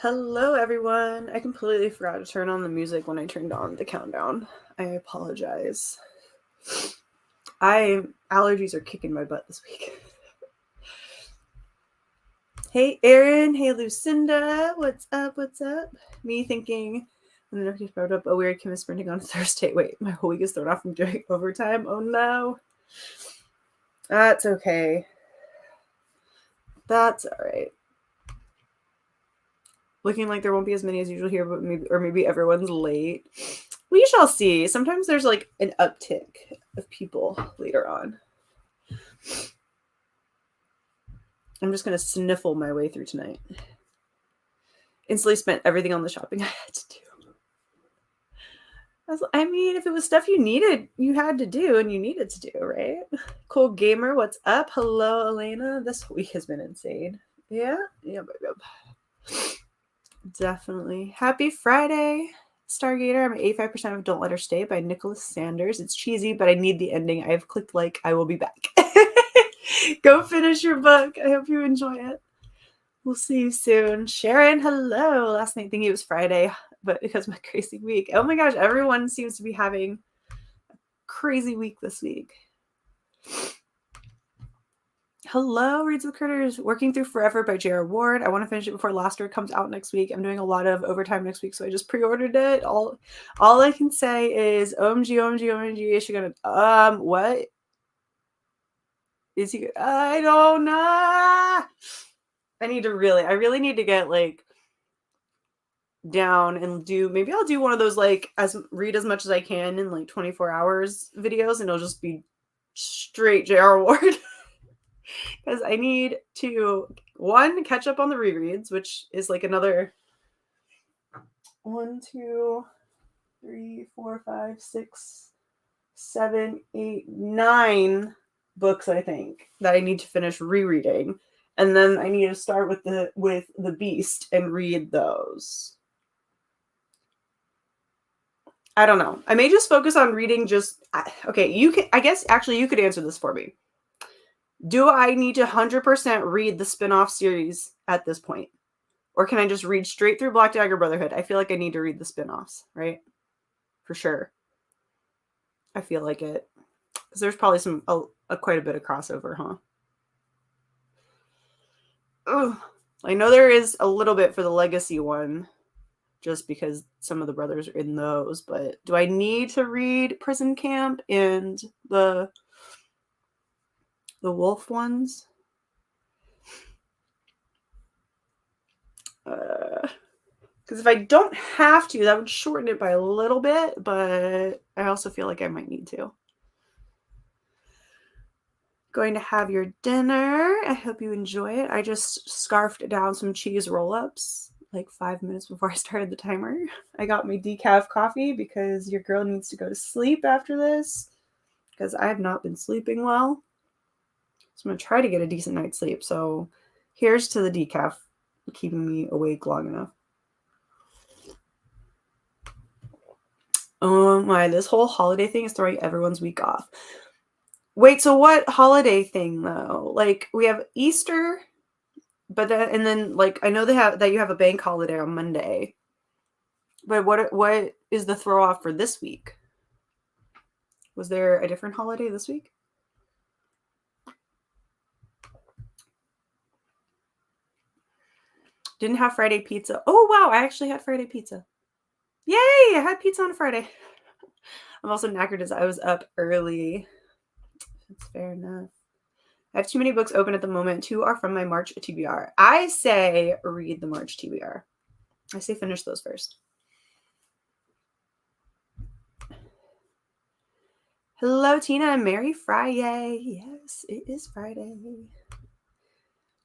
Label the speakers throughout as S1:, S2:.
S1: Hello, everyone. I completely forgot to turn on the music when I turned on the countdown. I apologize. Allergies are kicking my butt this week. Hey, Erin. Hey, Lucinda. What's up? What's up? Me thinking, and then I just brought up a weird Kim is sprinting on Thursday. Wait, my whole week is thrown off from doing overtime. Oh no. That's okay. That's all right. Looking like there won't be as many as usual here, but maybe everyone's late. We shall see. Sometimes there's like an uptick of people later on. I'm just going to sniffle my way through tonight. Instantly spent everything on the shopping I had to do. I mean, if it was stuff you had to do and you needed to do, right? Cool Gamer, what's up? Hello, Elena. This week has been insane. Yeah. Definitely. Happy Friday, Stargater. I'm at 85% of Don't Let Her Stay by Nicholas Sanders. It's cheesy, but I need the ending. I've clicked like. I will be back. Go finish your book. I hope you enjoy it. We'll see you soon. Sharon, hello. Last night thinking it was Friday, but because of my crazy week. Oh my gosh, everyone seems to be having a crazy week this week. Hello, Reads with Critters. Working Through Forever by J.R. Ward. I want to finish it before Last Word comes out next week. I'm doing a lot of overtime next week, so I just pre-ordered it. All I can say is OMG, OMG, OMG. Is she gonna what? Is he? I don't know. I really need to get like down and maybe I'll do one of those like read as much as I can in like 24 hours videos, and it'll just be straight J.R. Ward. Because I need to, one, catch up on the rereads, which is like another 1, 2, 3, 4, 5, 6, 7, 8, 9 books, I think, that I need to finish rereading. And then I need to start with the Beast and read those. I don't know. I may just focus on reading okay, I guess actually you could answer this for me. Do I need to 100% read the spin-off series at this point? Or can I just read straight through Black Dagger Brotherhood? I feel like I need to read the spin-offs, right? For sure. I feel like it. Because there's probably quite a bit of crossover, huh? Ugh. I know there is a little bit for the Legacy one, just because some of the brothers are in those, but do I need to read Prison Camp and the Wolf ones? Because if I don't have to, that would shorten it by a little bit, but I also feel like I might need to. Going to have your dinner. I hope you enjoy it. I just scarfed down some cheese roll-ups like 5 minutes before I started the timer. I got my decaf coffee because your girl needs to go to sleep after this because I have not been sleeping well. So I'm going to try to get a decent night's sleep. So here's to the decaf keeping me awake long enough. Oh my, this whole holiday thing is throwing everyone's week off. Wait, so what holiday thing though? Like we have Easter, but then like I know that you have a bank holiday on Monday. But what is the throw off for this week? Was there a different holiday this week? Didn't have Friday pizza. Oh wow, I actually had Friday pizza. Yay! I had pizza on Friday. I'm also knackered as I was up early. That's fair enough. I have too many books open at the moment. 2 are from my March TBR. I say read the March TBR. I say finish those first. Hello, Tina. Merry Friday. Yes, it is Friday.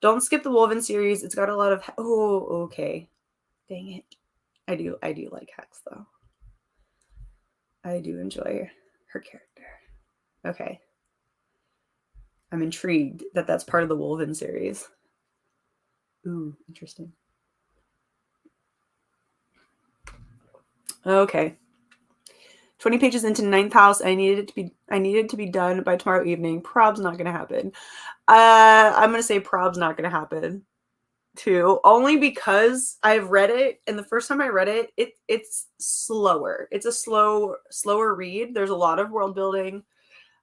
S1: Don't skip the Woven series. It's got a lot of... Oh, okay. Dang it. I do like Hex, though. I do enjoy her character. Okay. I'm intrigued that that's part of the Woven series. Ooh, interesting. Okay. 20 pages into 9th house. I needed to be done by tomorrow evening. Prob's not going to happen. I'm going to say prob's not going to happen. too, only because I've read it, and the first time I read it, it's slower. It's a slower read. There's a lot of world building.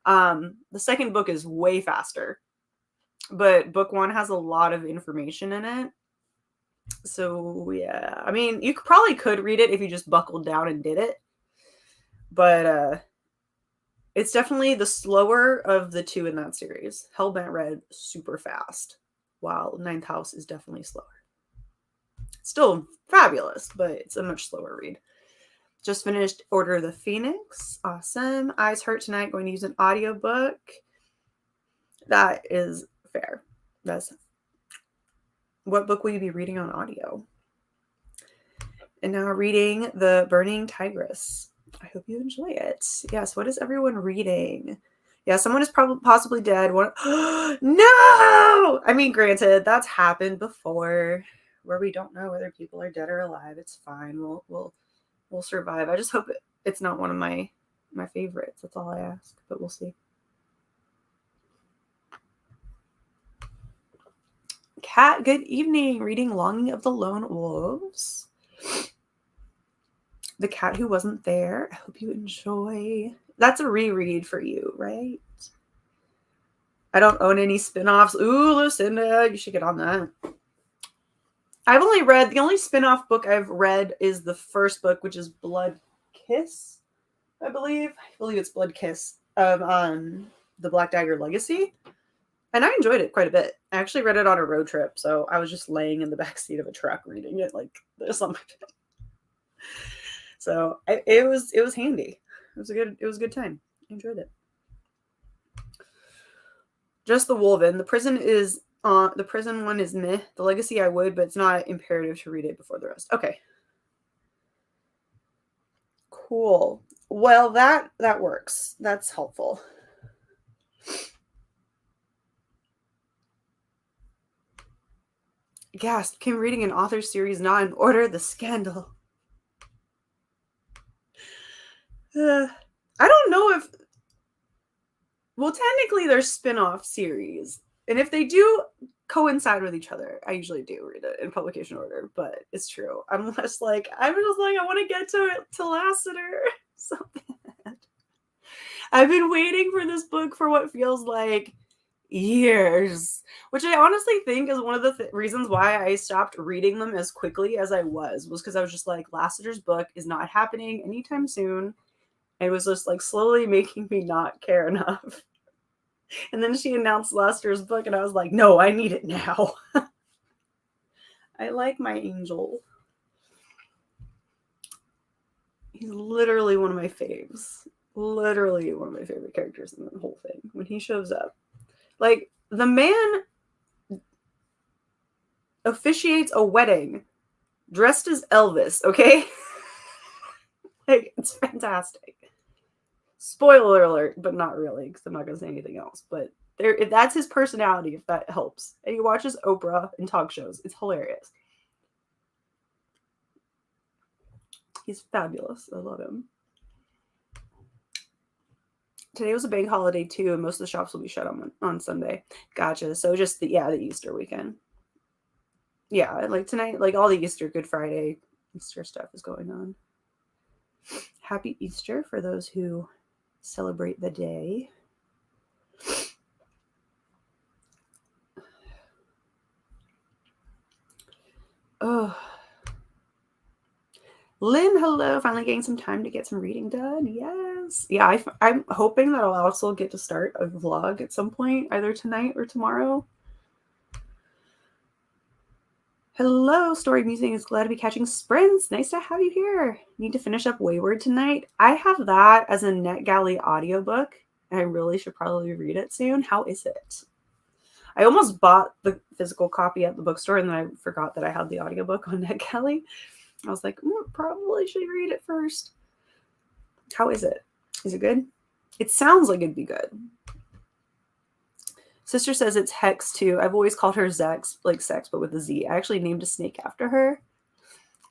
S1: The second book is way faster, but book one has a lot of information in it. So yeah, I mean, you probably could read it if you just buckled down and did it, but it's definitely the slower of the two in that series. Hellbent read super fast, while Ninth House is definitely slower. Still fabulous, but it's a much slower read. Just finished Order of the Phoenix. Awesome. Eyes Hurt Tonight. Going to use an audiobook. That is fair. What book will you be reading on audio? And now reading The Burning Tigress. I hope you enjoy it. Yes, what is everyone reading? Yeah, someone is possibly dead. No! I mean, granted, that's happened before, where we don't know whether people are dead or alive. It's fine. We'll survive. I just hope it's not one of my favorites. That's all I ask, but we'll see. Kat, good evening. Reading Longing of the Lone Wolves. The Cat Who Wasn't There. I hope you enjoy. That's a reread for you, right? I don't own any spin-offs. Ooh, Lucinda, you should get on that. I've only read, the only spin-off book I've read is the first book, which is Blood Kiss, I believe. I believe it's Blood Kiss of the Black Dagger Legacy. And I enjoyed it quite a bit. I actually read it on a road trip, so I was just laying in the backseat of a truck reading it like this on my bed. So it was handy. It was a good time. I enjoyed it. Just the Wolven. The prison one is meh. The Legacy I would, but it's not imperative to read it before the rest. Okay. Cool. Well, that works. That's helpful. Gasp, Kim reading an author series not in order. The scandal. I don't know if... Well, technically they're spin-off series. And if they do coincide with each other, I usually do read it in publication order, but it's true. I'm just like, I want to get to Lassiter so bad. I've been waiting for this book for what feels like years, which I honestly think is one of the reasons why I stopped reading them as quickly as I was because I was just like, Lassiter's book is not happening anytime soon. And it was just like slowly making me not care enough. And then she announced Lassiter's book and I was like, no, I need it now. I like my angel. He's literally one of my faves. Literally one of my favorite characters in the whole thing. When he shows up. Like, the man officiates a wedding dressed as Elvis, okay? Like, it's fantastic. Spoiler alert, but not really, because I'm not going to say anything else. But if that's his personality, if that helps. And he watches Oprah and talk shows. It's hilarious. He's fabulous. I love him. Today was a bank holiday, too, and most of the shops will be shut on Sunday. Gotcha. So just the Easter weekend. Yeah, like tonight, like all the Easter, Good Friday, Easter stuff is going on. Happy Easter for those who celebrate the day. Oh. Lynn, hello. Finally getting some time to get some reading done. Yes. Yeah, I'm hoping that I'll also get to start a vlog at some point, either tonight or tomorrow. Hello, Story Musing is glad to be catching sprints. Nice to have you here. Need to finish up Wayward tonight. I have that as a NetGalley audiobook, and I really should probably read it soon. How is it? I almost bought the physical copy at the bookstore, and then I forgot that I had the audiobook on NetGalley. I was like, probably should read it first. How is it? Is it good? It sounds like it'd be good. Sister says it's Hex too. I've always called her Zex, like sex, but with a Z. I actually named a snake after her.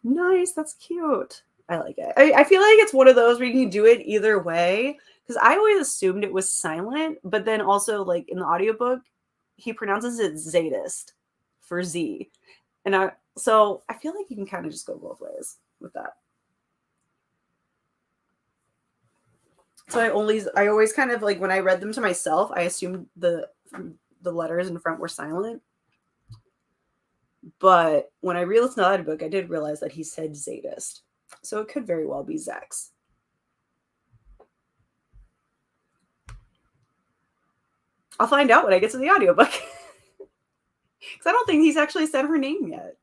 S1: Nice, that's cute. I like it. I feel like it's one of those where you can do it either way. Because I always assumed it was silent, but then also like in the audiobook, he pronounces it Zadist for Z. And so I feel like you can kind of just go both ways with that. So I always kind of like, when I read them to myself, I assumed the letters in front were silent. But when I re-listened to the audiobook, I did realize that he said Zadist. So it could very well be Zex. I'll find out when I get to the audiobook. Because I don't think he's actually said her name yet.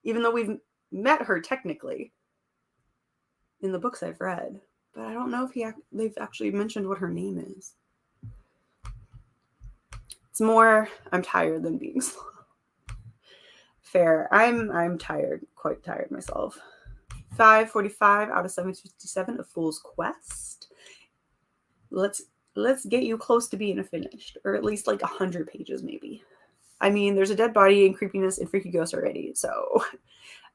S1: Even though we've met her technically in the books I've read. But I don't know if they've actually mentioned what her name is. It's more, I'm tired than being slow. Fair. I'm tired, quite tired myself. 5:45 out of 757, A Fool's Quest. Let's get you close to being finished, or at least like 100 pages maybe. I mean, there's a dead body and creepiness and freaky ghosts already, so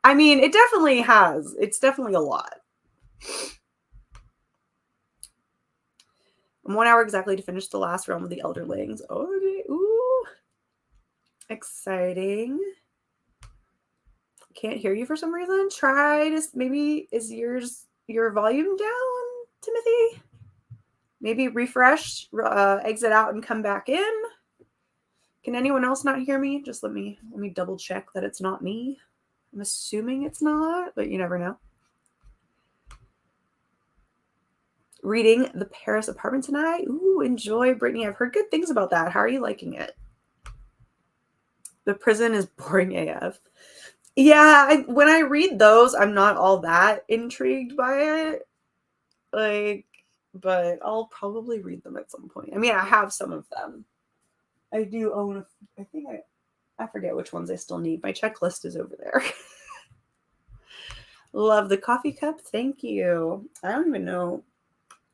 S1: I mean, it definitely has. It's definitely a lot. 1 hour exactly to finish the last realm of the Elderlings. Oh, ooh, exciting. Can't hear you for some reason. Try to, maybe, is your volume down, Timothy? Maybe refresh, exit out and come back in. Can anyone else not hear me? Just let me double check that it's not me. I'm assuming it's not, but you never know. Reading The Paris Apartment tonight. Ooh, enjoy, Brittany. I've heard good things about that. How are you liking it? The prison is boring AF. Yeah, when I read those, I'm not all that intrigued by it. Like, but I'll probably read them at some point. I mean, I have some of them. I do own, I think I forget which ones I still need. My checklist is over there. Love the coffee cup. Thank you. I don't even know.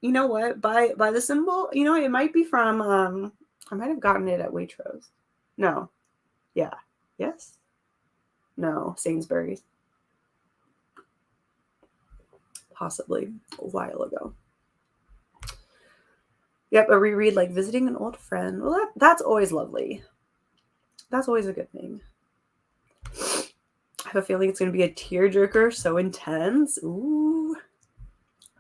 S1: You know what? By the symbol, you know, it might be from, I might have gotten it at Waitrose. No. Yeah. Yes? No. Sainsbury's. Possibly a while ago. Yep, a reread like visiting an old friend. Well, that's always lovely. That's always a good thing. I have a feeling it's going to be a tearjerker, so intense. Ooh.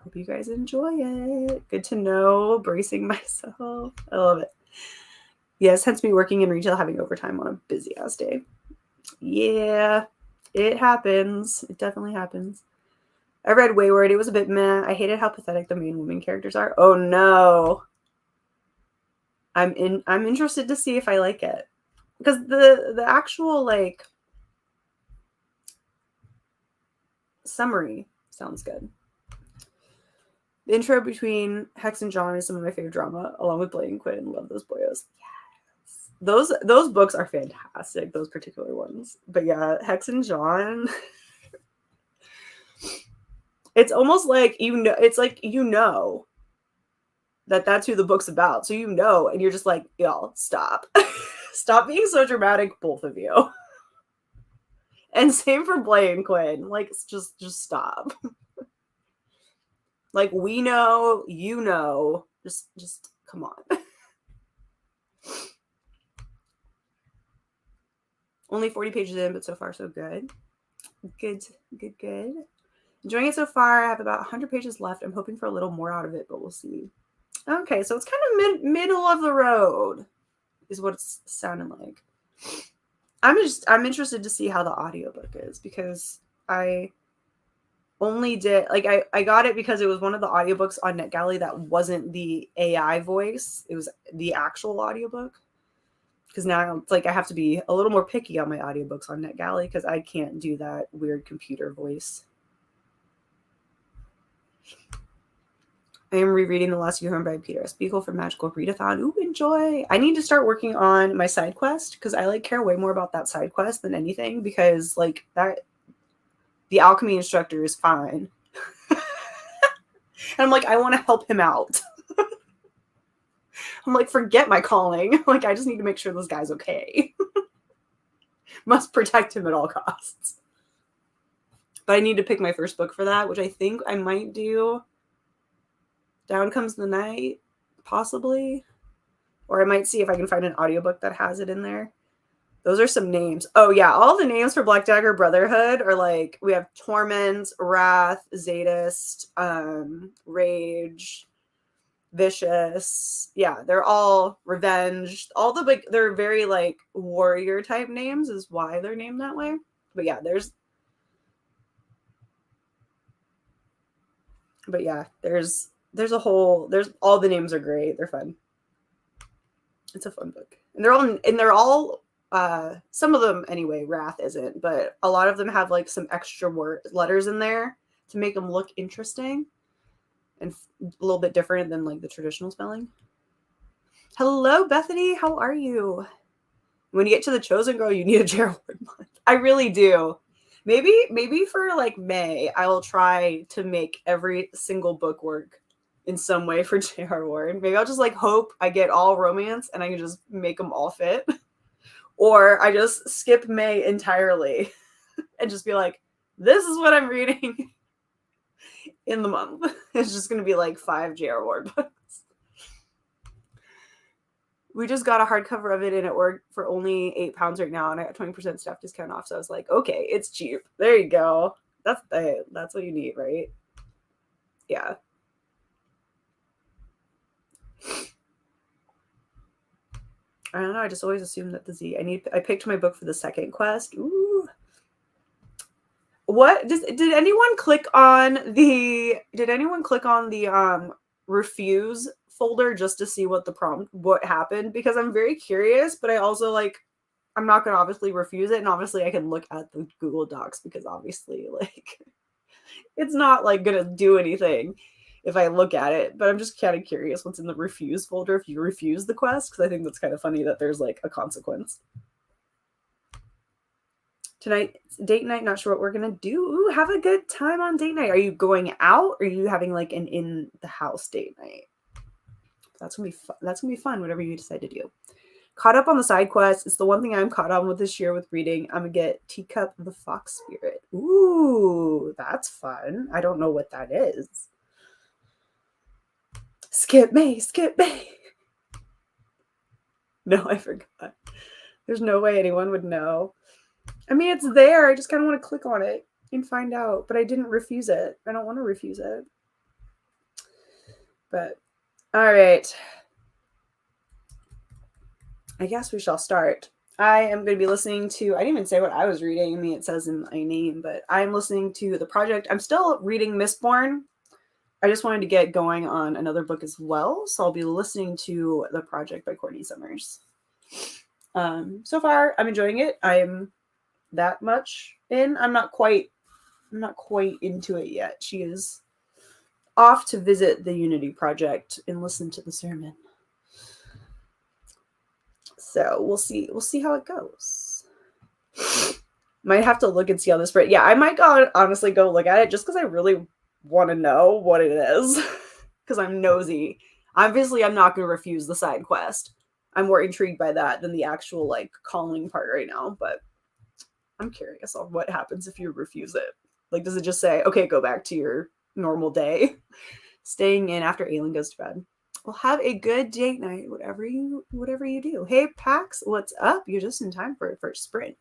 S1: Hope you guys enjoy it. Good to know. Bracing myself. I love it. Yes, hence me working in retail, having overtime on a busy ass day. Yeah, it happens. It definitely happens. I read Wayward. It was a bit meh. I hated how pathetic the main women characters are. Oh no. I'm interested to see if I like it. Because the actual like summary sounds good. The intro between Hex and John is some of my favorite drama, along with Blade and Quinn. Love those boyos. Yes. Those books are fantastic, those particular ones. But yeah, Hex and John. It's almost like it's like that that's who the book's about. So and you're just like, y'all, stop. Stop being so dramatic, both of you. And same for Blade and Quinn. Like, just stop. Like, we know, just come on. Only 40 pages in, but so far so good. Good. Enjoying it so far. I have about 100 pages left. I'm hoping for a little more out of it, but we'll see. Okay, so it's kind of middle of the road is what it's sounding like. I'm interested to see how the audiobook is, because I only did, like, I got it because it was one of the audiobooks on NetGalley that wasn't the AI voice. It was the actual audiobook. Because now it's like I have to be a little more picky on my audiobooks on NetGalley, because I can't do that weird computer voice. I am rereading The Last Unicorn by Peter S. Beagle for Magical Readathon. Ooh, enjoy. I need to start working on my side quest, because I like care way more about that side quest than anything, because like that, the alchemy instructor is fine. And I'm like, I want to help him out. I'm like, forget my calling. Like, I just need to make sure this guy's okay. Must protect him at all costs. But I need to pick my first book for that, which I think I might do Down Comes the Night, possibly. Or I might see if I can find an audiobook that has it in there. Those are some names. Oh yeah, all the names for Black Dagger Brotherhood are like, we have Torment, Wrath, Zadist, Rage, Vicious. Yeah, they're all Revenge. All the big, they're very like warrior type names is why they're named that way. But yeah, there's a whole, there's all the names are great. They're fun. It's a fun book. And they're all some of them anyway, Wrath isn't, but a lot of them have like some extra letters in there to make them look interesting and a little bit different than like the traditional spelling. Hello, Bethany. How are you? When you get to the Chosen Girl, you need a Gerald month. I really do. Maybe for like May, I will try to make every single book work in some way for J.R. Ward. Maybe I'll just like hope I get all romance and I can just make them all fit. Or I just skip May entirely and just be like, this is what I'm reading in the month. It's just going to be like 5 J.R. Ward books. We just got a hardcover of it in at work for only £8 right now, and I got 20% staff discount off. So I was like, okay, it's cheap. There you go. That's what you need, right? Yeah. I don't know. I just always assumed that I picked my book for the second quest. Ooh. What did anyone click on the refuse folder just to see what happened? Because I'm very curious, but I also like, I'm not going to obviously refuse it. And obviously I can look at the Google Docs because obviously like it's not like going to do anything if I look at it, but I'm just kind of curious what's in the refuse folder if you refuse the quest, because I think that's kind of funny that there's like a consequence. Tonight, date night, not sure what we're going to do. Ooh, have a good time on date night. Are you going out or are you having like an in the house date night? That's going to be fun. That's going to be fun, whatever you decide to do. Caught up on the side quest. It's the one thing I'm caught on with this year with reading. I'm going to get Teacup the Fox Spirit. Ooh, that's fun. I don't know what that is. Skip May. No, I forgot. There's no way anyone would know. I mean, it's there. I just kind of want to click on it and find out. But I didn't refuse it. I don't want to refuse it. But, all right. I guess we shall start. I am going to be listening to, I didn't even say what I was reading. I mean, it says in my name, but I'm listening to The Project. I'm still reading Mistborn. I just wanted to get going on another book as well. So I'll be listening to The Project by Courtney Summers. So far, I'm enjoying it. I'm that much in. I'm not quite into it yet. She is off to visit the Unity Project and listen to the sermon. So we'll see how it goes. Might have to look and see how this. Yeah, I might honestly go look at it just because I really want to know what it is. Because I'm nosy. Obviously, I'm not going to refuse the side quest. I'm more intrigued by that than the actual like calling part right now. But I'm curious on what happens if you refuse it. Like, does it just say, okay, go back to your normal day, staying in after Aelin goes to bed? Well, have a good date night, whatever you do. Hey, Pax, what's up? You're just in time for a first sprint.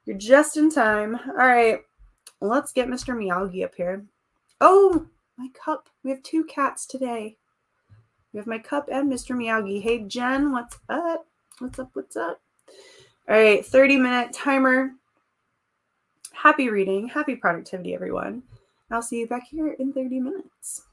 S1: You're just in time. All right, let's get Mr. Miyagi up here. Oh, my cup. We have 2 cats today. We have my cup and Mr. Miyagi. Hey, Jen, what's up? What's up? All right, 30-minute timer. Happy reading. Happy productivity, everyone. I'll see you back here in 30 minutes.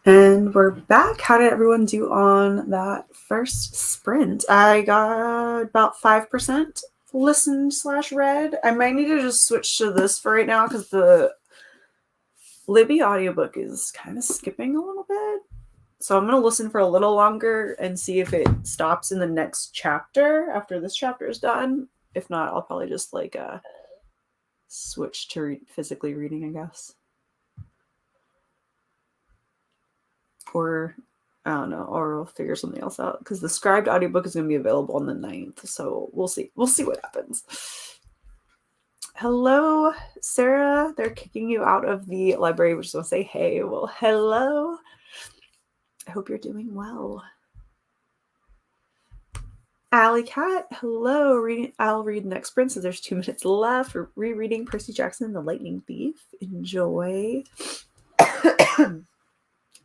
S1: And we're back. How did everyone do on that first sprint? I got about 5% listened/read. I might need to just switch to this for right now because the Libby audiobook is kind of skipping a little bit. So I'm going to listen for a little longer and see if it stops in the next chapter after this chapter is done. If not, I'll probably just like switch to physically reading, I guess. Or I don't know, or we'll figure something else out because the scribed audiobook is going to be available on the 9th. So we'll see. We'll see what happens. Hello, Sarah. They're kicking you out of the library, which is going to say, hey, well, hello. I hope you're doing well. Alley Cat, hello. I'll read next sprint, so there's 2 minutes left. We're rereading Percy Jackson and the Lightning Thief. Enjoy.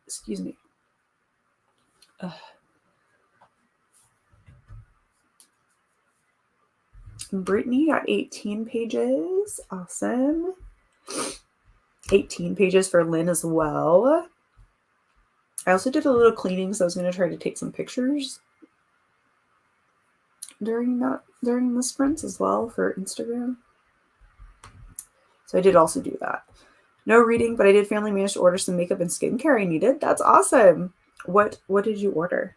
S1: Excuse me. Brittany got 18 pages. Awesome. 18 pages for Lynn as well. I also did a little cleaning, so I was going to try to take some pictures during the sprints as well for Instagram. So I did also do that. No reading, but I did finally manage to order some makeup and skincare I needed. That's awesome. What did you order?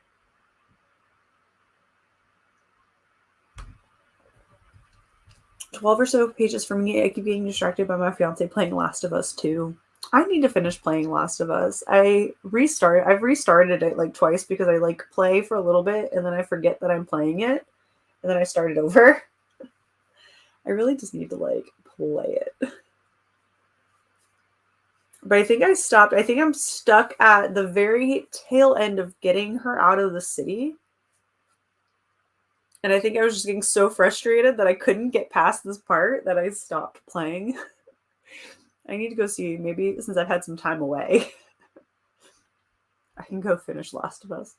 S1: 12 or so pages for me. I keep getting distracted by my fiance playing Last of Us 2. I need to finish playing Last of Us. I've restarted it like twice because I like play for a little bit and then I forget that I'm playing it and then I start it over. I really just need to like play it. But I think I stopped. I think I'm stuck at the very tail end of getting her out of the city. And I think I was just getting so frustrated that I couldn't get past this part that I stopped playing. I need to go see, maybe since I've had some time away, I can go finish Last of Us.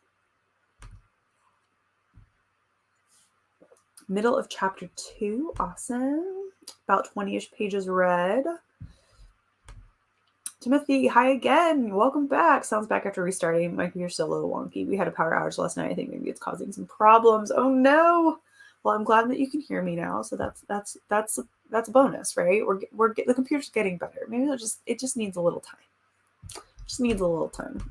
S1: Middle of chapter 2. Awesome. About 20-ish pages read. Timothy, hi again. Welcome back. Sounds back after restarting. My computer's still a little wonky. We had a power outage last night. I think maybe it's causing some problems. Oh no. Well, I'm glad that you can hear me now. So that's a bonus, right? We're the computer's getting better. Maybe it just needs a little time. Just needs a little time.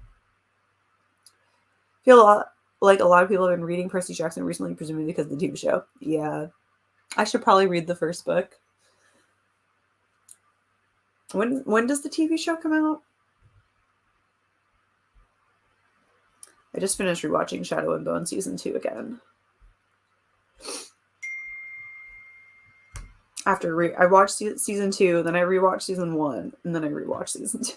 S1: I feel like a lot of people have been reading Percy Jackson recently, presumably because of the TV show. Yeah. I should probably read the first book. When does the TV show come out? I just finished rewatching Shadow and Bone season 2 again. After I watched season 2, then I rewatched season 1, and then I rewatched season 2.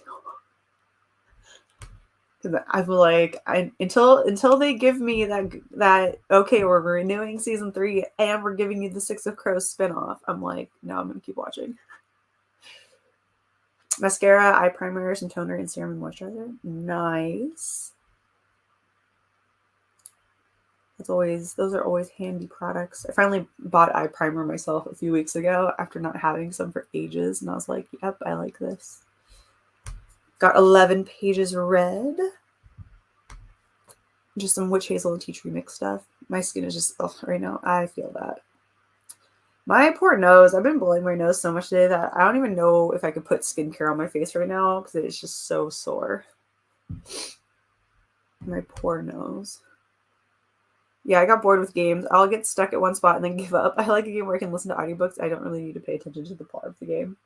S1: Because I feel like until they give me that okay, we're renewing season 3 and we're giving you the Six of Crows spinoff, I'm like, no, I'm gonna keep watching. Mascara, eye primer, some toner, and serum and moisturizer. Nice. Those are always handy products. I finally bought eye primer myself a few weeks ago after not having some for ages, and I was like, yep, I like this. Got 11 pages read. Just some witch hazel and tea tree mix stuff. My skin is just, right now, I feel that. My poor nose. I've been blowing my nose so much today that I don't even know if I could put skincare on my face right now because it's just so sore. My poor nose. Yeah, I got bored with games. I'll get stuck at one spot and then give up. I like a game where I can listen to audiobooks. I don't really need to pay attention to the plot of the game.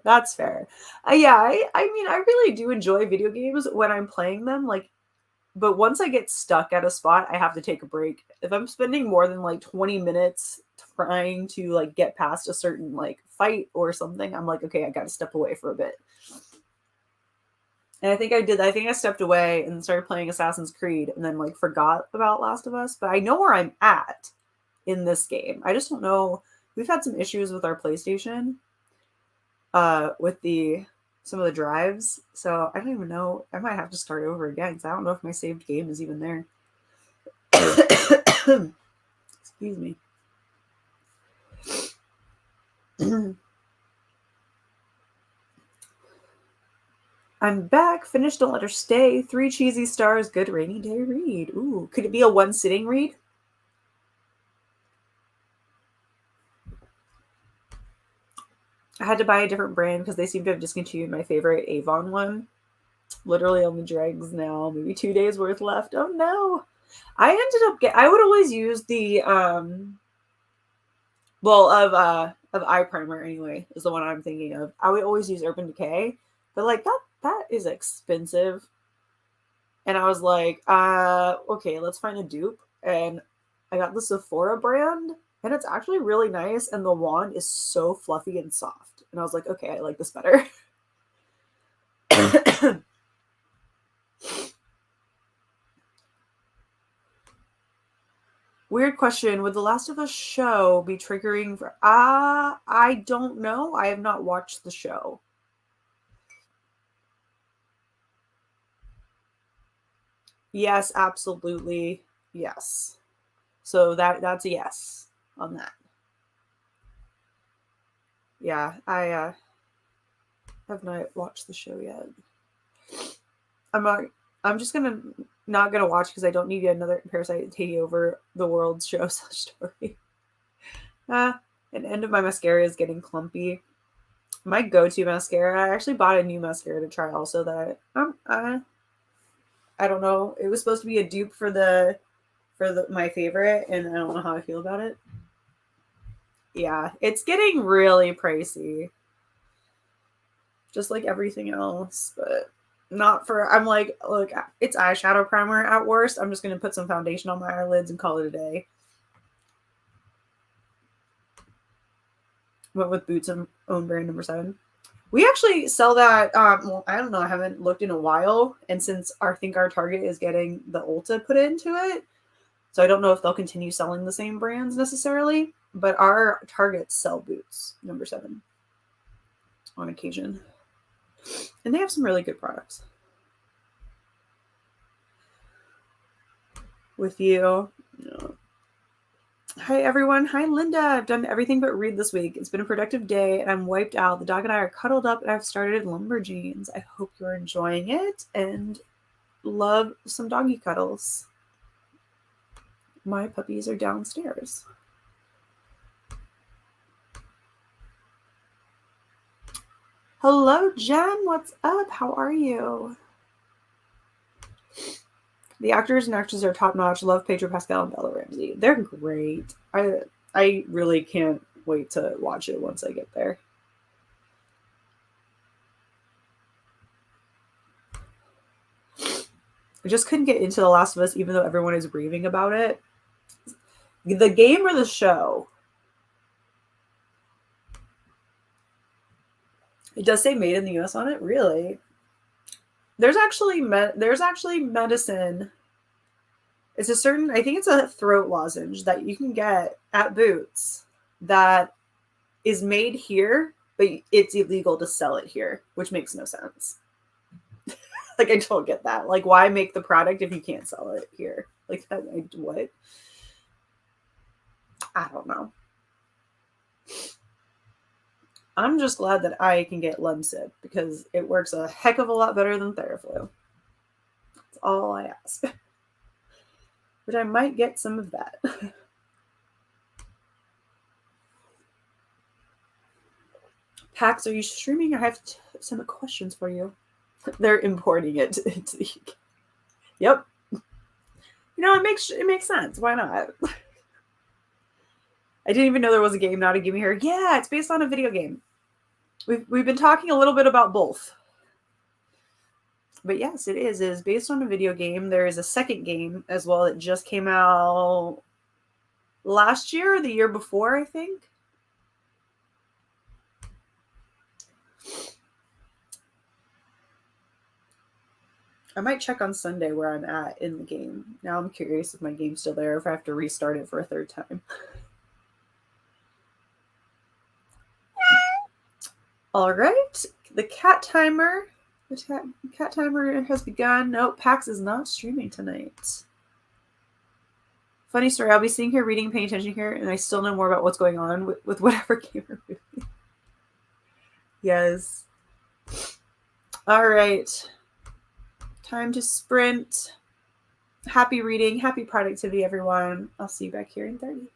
S1: That's fair. Yeah, I mean, I really do enjoy video games when I'm playing them. Like, but once I get stuck at a spot, I have to take a break. If I'm spending more than like 20 minutes trying to like get past a certain like fight or something, I'm like, okay, I got to step away for a bit. And I think I did. I think I stepped away and started playing Assassin's Creed and then like forgot about Last of Us. But I know where I'm at in this game. I just don't know. We've had some issues with our PlayStation with some of the drives. So I don't even know. I might have to start over again because I don't know if my saved game is even there. Excuse me. I'm back. Finished Don't Let Her Stay. 3 cheesy stars. Good rainy day read. Ooh, could it be a one sitting read? I had to buy a different brand because they seem to have discontinued my favorite Avon one. Literally on the dregs now. Maybe 2 days worth left. Oh no. I ended up I would always use the of eye primer anyway, is the one I'm thinking of. I would always use Urban Decay, but like that is expensive. And I was like, okay, let's find a dupe. And I got the Sephora brand, and it's actually really nice, and the wand is so fluffy and soft. And I was like, okay, I like this better. Weird question. Would The Last of Us show be triggering for... I don't know. I have not watched the show. Yes, absolutely. Yes. So that's a yes on that. Yeah, I have not watched the show yet. I'm just not gonna watch because I don't need another parasite taking over the world's show story. An end of my mascara is getting clumpy. My go-to mascara, I actually bought a new mascara to try also that I don't know. It was supposed to be a dupe for my favorite, and I don't know how I feel about it. Yeah, it's getting really pricey. Just like everything else, but not for... I'm like, look, it's eyeshadow primer at worst. I'm just going to put some foundation on my eyelids and call it a day. Went with Boots and Own Brand number 7. We actually sell that. Well, I don't know. I haven't looked in a while. And since I think our Target is getting the Ulta put into it, so I don't know if they'll continue selling the same brands necessarily, but our Targets sell Boots number 7 on occasion. And they have some really good products. With you. No. Hi, everyone. Hi, Linda. I've done everything but read this week. It's been a productive day, and I'm wiped out. The dog and I are cuddled up, and I've started Lumberjanes. I hope you're enjoying it and love some doggy cuddles. My puppies are downstairs. Hello, Jen. What's up? How are you? The actors and actresses are top notch. Love Pedro Pascal and Bella Ramsey. They're great. I really can't wait to watch it once I get there. I just couldn't get into The Last of Us, even though everyone is raving about it. The game or the show? It does say made in the US on it. Really? There's actually medicine. It's a certain... I think it's a throat lozenge that you can get at Boots that is made here, but it's illegal to sell it here, which makes no sense. Like, I don't get that. Like, why make the product if you can't sell it here? Like, what? I don't know. I'm just glad that I can get Lemsip because it works a heck of a lot better than Theraflu. That's all I ask. But I might get some of that. Pax, are you streaming? I have some questions for you. They're importing it into the UK. Yep. You know, it makes sense. Why not? I didn't even know there was a game now to give me here. Yeah, it's based on a video game. We've been talking a little bit about both. But yes, it is. It is based on a video game. There is a second game as well. It just came out last year or the year before, I think. I might check on Sunday where I'm at in the game. Now I'm curious if my game's still there, if I have to restart it for a third time. All right. The cat timer. The cat timer has begun. Nope, PAX is not streaming tonight. Funny story, I'll be sitting here reading, paying attention here, and I still know more about what's going on with whatever game or movie. Yes. All right. Time to sprint. Happy reading. Happy productivity, everyone. I'll see you back here in 30.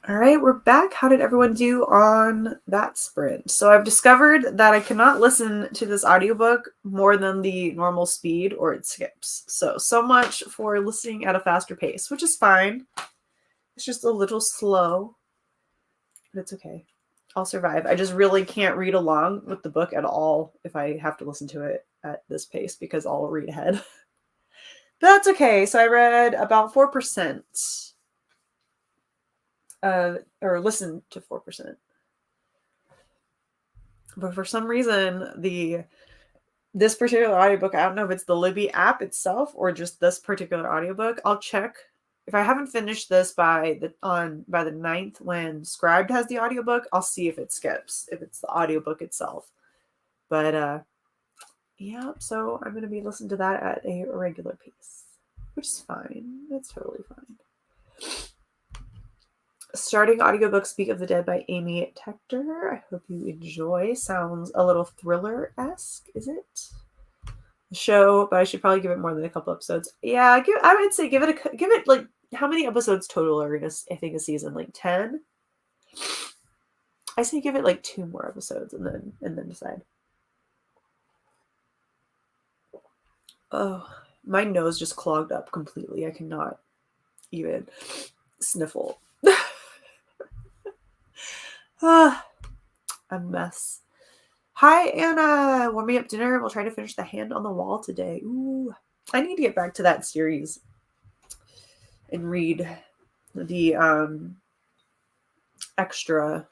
S1: All right, we're back. How did everyone do on that sprint? So I've discovered that I cannot listen to this audiobook more than the normal speed or it skips. So much for listening at a faster pace, which is fine. It's just a little slow, but it's okay. I'll survive. I just really can't read along with the book at all if I have to listen to it at this pace because I'll read ahead. But that's okay. So I read about 4%. Or listen to 4%. But for some reason, this particular audiobook, I don't know if it's the Libby app itself or just this particular audiobook. I'll check if I haven't finished this by the 9th when Scribed has the audiobook. I'll see if it skips, if it's the audiobook itself. But yeah, so I'm going to be listening to that at a regular pace, which is fine. It's totally fine. Starting audiobook Speak of the Dead by Amy Tector. I hope you enjoy. Sounds a little thriller-esque, is it? The show, but I should probably give it more than a couple episodes. Yeah, I would say give it like, how many episodes total are in a season? Like 10? I say give it like 2 more episodes and then decide. Oh, my nose just clogged up completely. I cannot even sniffle. A mess. Hi, Anna. Warming up dinner. We'll try to finish The Hand on the Wall today. Ooh, I need to get back to that series and read the extra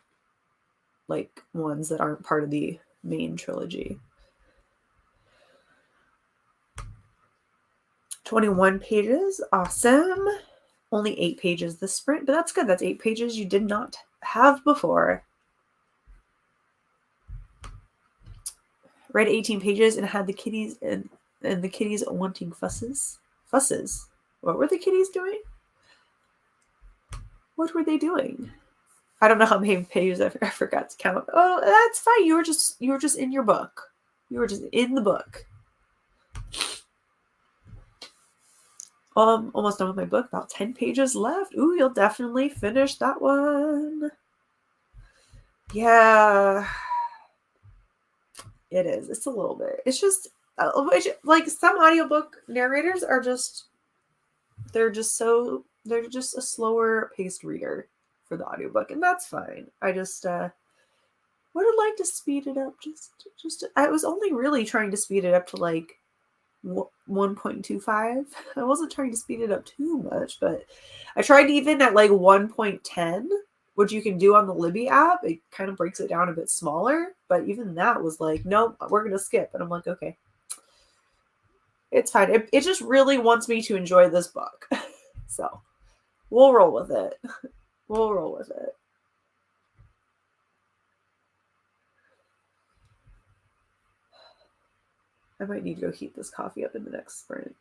S1: like ones that aren't part of the main trilogy. 21 pages. Awesome. Only 8 pages this sprint, but that's good. That's 8 pages you did not have before. Read 18 pages and had the kitties and the kitties wanting fusses. What were the kitties doing? What were they doing? I don't know how many pages I forgot to count. Oh, that's fine. You were just in your book. You were just in the book. Almost done with my book. About 10 pages left. Ooh, you'll definitely finish that one. Yeah. It is. It's a little bit. It's just like some audiobook narrators are just they're just a slower paced reader for the audiobook, and that's fine. I just would have liked to speed it up. I was only really trying to speed it up to like 1.25. I wasn't trying to speed it up too much, but I tried even at like 1.10, which you can do on the Libby app. It kind of breaks it down a bit smaller, but even that was like, nope, we're gonna skip. And I'm like, okay, it's fine. It just really wants me to enjoy this book. So we'll roll with it. We'll roll with it. I might need to go heat this coffee up in the next sprint.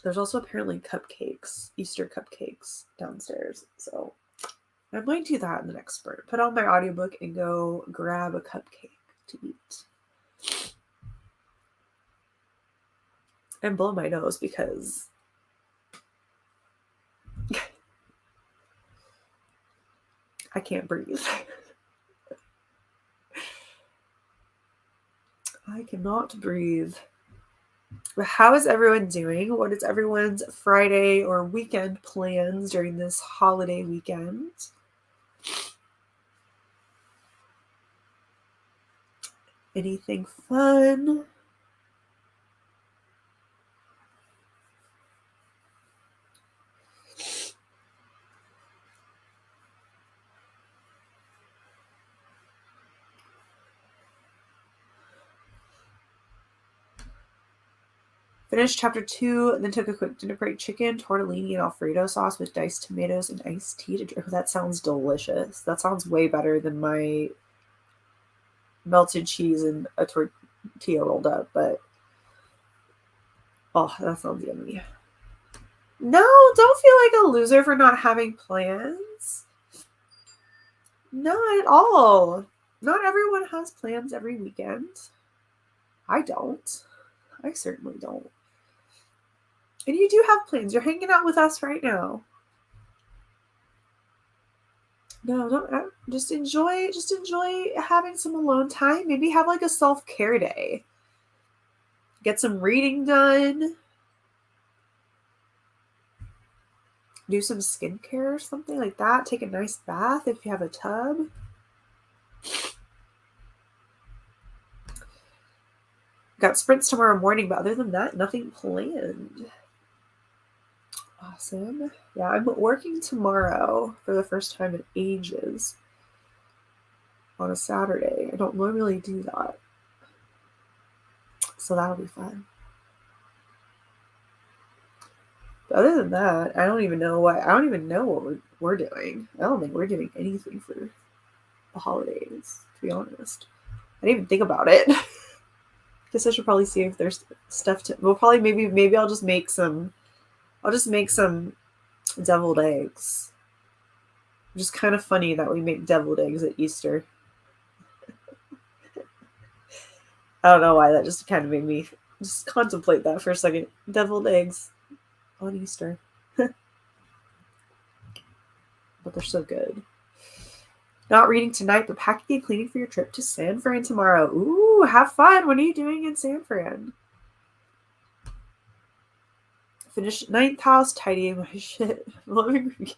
S1: There's also apparently cupcakes, Easter cupcakes downstairs. So I might do that in the next sprint. Put on my audiobook and go grab a cupcake to eat. And blow my nose because I can't breathe. I cannot breathe. But how is everyone doing? What is everyone's Friday or weekend plans during this holiday weekend? Anything fun? Finished chapter 2, then took a quick dinner break. Chicken, tortellini, and Alfredo sauce with diced tomatoes and iced tea to drink. That sounds delicious. That sounds way better than my melted cheese and a tortilla rolled up, but oh, that sounds yummy. No, don't feel like a loser for not having plans. Not at all. Not everyone has plans every weekend. I don't. I certainly don't. And you do have plans. You're hanging out with us right now. No, don't just enjoy having some alone time. Maybe have like a self-care day. Get some reading done. Do some skincare or something like that. Take a nice bath if you have a tub. Got sprints tomorrow morning, but other than that, nothing planned. Awesome. Yeah, I'm working tomorrow for the first time in ages on a Saturday. I don't normally do that. So that'll be fun. But other than that, I don't even know what we're doing. I don't think we're doing anything for the holidays, to be honest. I didn't even think about it. Guess I should probably see if there's stuff to. We'll probably maybe I'll just make some deviled eggs. Just kind of funny that we make deviled eggs at Easter. I don't know why, that just kind of made me just contemplate that for a second. Deviled eggs on Easter. But they're so good. Not reading tonight, but packing and cleaning for your trip to San Fran tomorrow. Ooh, have fun. What are you doing in San Fran? Finish 9th house, tidying my shit. Living room.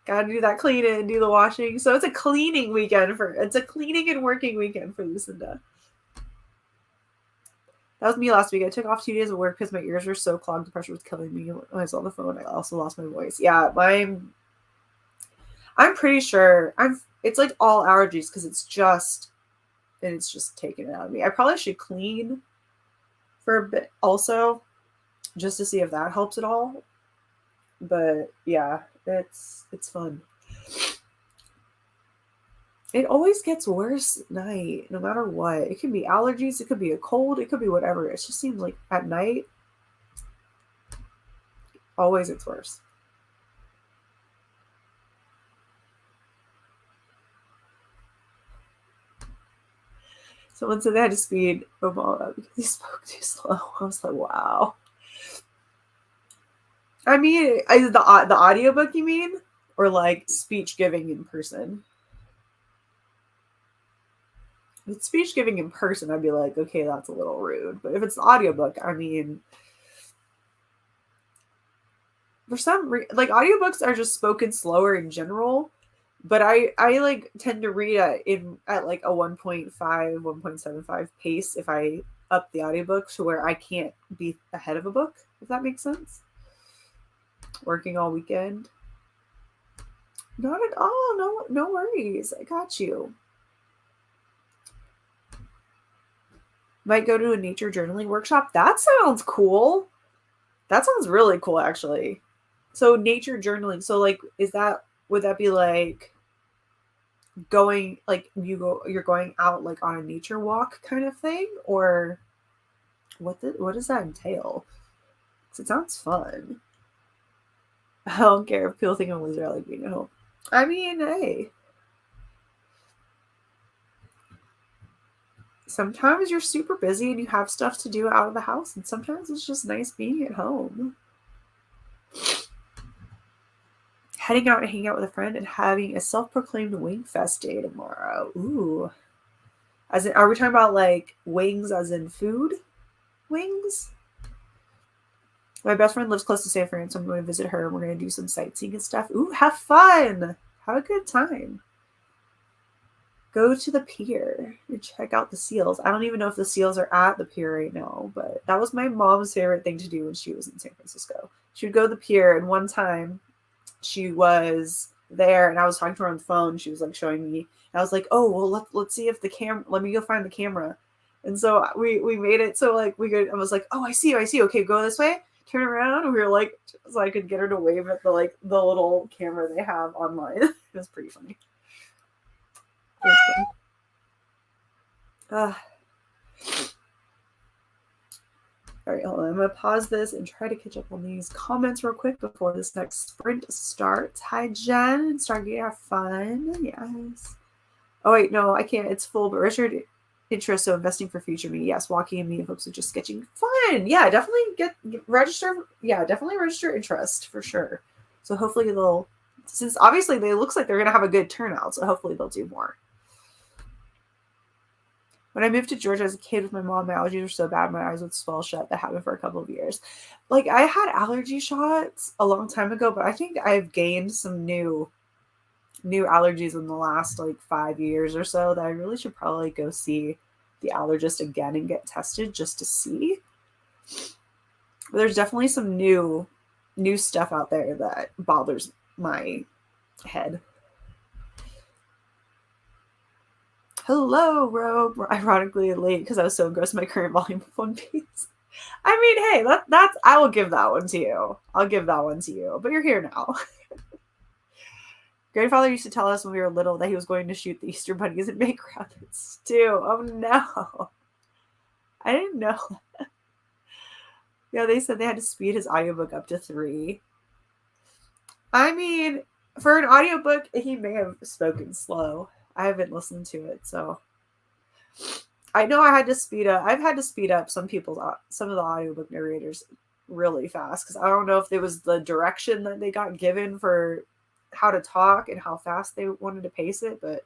S1: Gotta do that cleaning and do the washing. So it's a cleaning and working weekend for Lucinda. That was me last week. I took off 2 days of work because my ears were so clogged. The pressure was killing me. When I was on the phone, I also lost my voice. Yeah, I'm pretty sure it's like all allergies because it's just taken it out of me. I probably should clean for a bit also, just to see if that helps at all. But yeah, it's fun. It always gets worse at night, no matter what. It could be allergies, it could be a cold, it could be whatever. It just seems like at night, always it's worse. Someone said they had to speed Obama up because he spoke too slow. I was like, wow. I mean, the audiobook, you mean? Or like speech giving in person? If it's speech giving in person, I'd be like, okay, that's a little rude. But if it's the audiobook, I mean, for some like audiobooks are just spoken slower in general. But I like tend to read at like a 1.5, 1.75 pace if I up the audiobook to where I can't be ahead of a book, if that makes sense. Working all weekend. Not at all. No worries. I got you. Might go to a nature journaling workshop. That sounds cool. That sounds really cool, actually. So nature journaling. So like, would that be like going, like you're going out like on a nature walk kind of thing? Or what does that entail? Because it sounds fun. I don't care if people think I'm lazy. I like being at home. I mean, hey. Sometimes you're super busy and you have stuff to do out of the house, and sometimes it's just nice being at home. Heading out and hanging out with a friend and having a self-proclaimed wing fest day tomorrow. Ooh. As in, are we talking about like wings as in food wings? My best friend lives close to San Fran, so I'm going to visit her and we're going to do some sightseeing and stuff. Ooh, have fun. Have a good time. Go to the pier and check out the seals. I don't even know if the seals are at the pier right now, but that was my mom's favorite thing to do when she was in San Francisco. She would go to the pier, and one time she was there and I was talking to her on the phone. She was like showing me. And I was like, oh, well, let's see if the camera, let me go find the camera. And so we made it so like we could, I was like, oh, I see you. Okay, go this way. Turn around. And we were like, so I could get her to wave at the little camera they have online. It was pretty funny. All right, hold on. I'm going to pause this and try to catch up on these comments real quick before this next sprint starts. Hi, Jen and Stargate. Have fun. Yes. Oh, wait, no, I can't. It's full. But Richard, interest, so investing for future me. Yes, walking and meeting folks with just sketching. Fun. Yeah, definitely get register. Yeah, definitely register interest for sure. So hopefully they'll, since obviously they looks like they're gonna have a good turnout, so hopefully they'll do more. When I moved to Georgia as a kid with my mom, my allergies were so bad my eyes would swell shut. That happened for a couple of years. Like I had allergy shots a long time ago, but I think I've gained some new allergies in the last like 5 years or so that I really should probably go see the allergist again and get tested just to see. But there's definitely some new stuff out there that bothers my head. Hello, Robe. Ironically late because I was so engrossed in my current volume of One Piece. I mean, hey, that's I will give that one to you. I'll give that one to you. But you're here now. Grandfather used to tell us when we were little that he was going to shoot the Easter bunnies and make rabbit stew. Oh no. I didn't know. Yeah, they said they had to speed his audiobook up to 3. I mean, for an audiobook, he may have spoken slow. I haven't listened to it, so I know I had to speed up. I've had to speed up some of the audiobook narrators really fast because I don't know if it was the direction that they got given for how to talk and how fast they wanted to pace it. But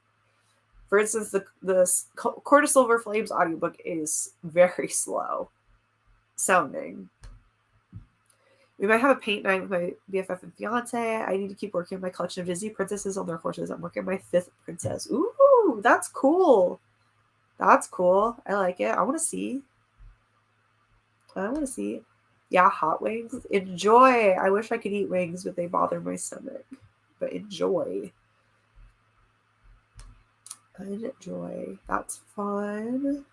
S1: for instance, the Court of Silver Flames audiobook is very slow sounding. We might have a paint night with my BFF and fiance. I need to keep working on my collection of Disney princesses on their horses. I'm working on my 5th princess. Ooh, that's cool. That's cool. I like it. I want to see. Yeah, hot wings. Enjoy. I wish I could eat wings, but they bother my stomach. But enjoy. Enjoy. That's fun.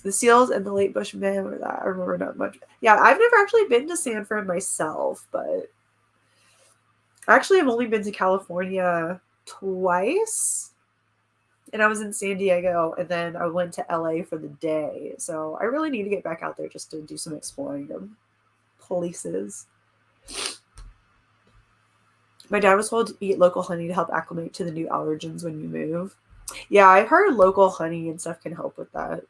S1: The seals and the late Bushmen were that. I remember not much. Yeah, I've never actually been to San Fran myself, but I actually have only been to California twice. And I was in San Diego, and then I went to LA for the day. So I really need to get back out there just to do some exploring of places. My dad was told to eat local honey to help acclimate to the new allergens when you move. Yeah, I heard local honey and stuff can help with that.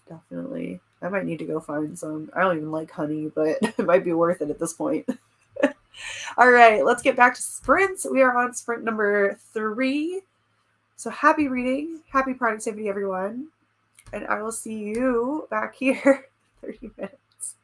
S1: Definitely. I might need to go find some. I don't even like honey, but it might be worth it at this point. All right, let's get back to sprints. We are on sprint number 3. So happy reading, happy productivity, everyone. And I will see you back here in 30 minutes.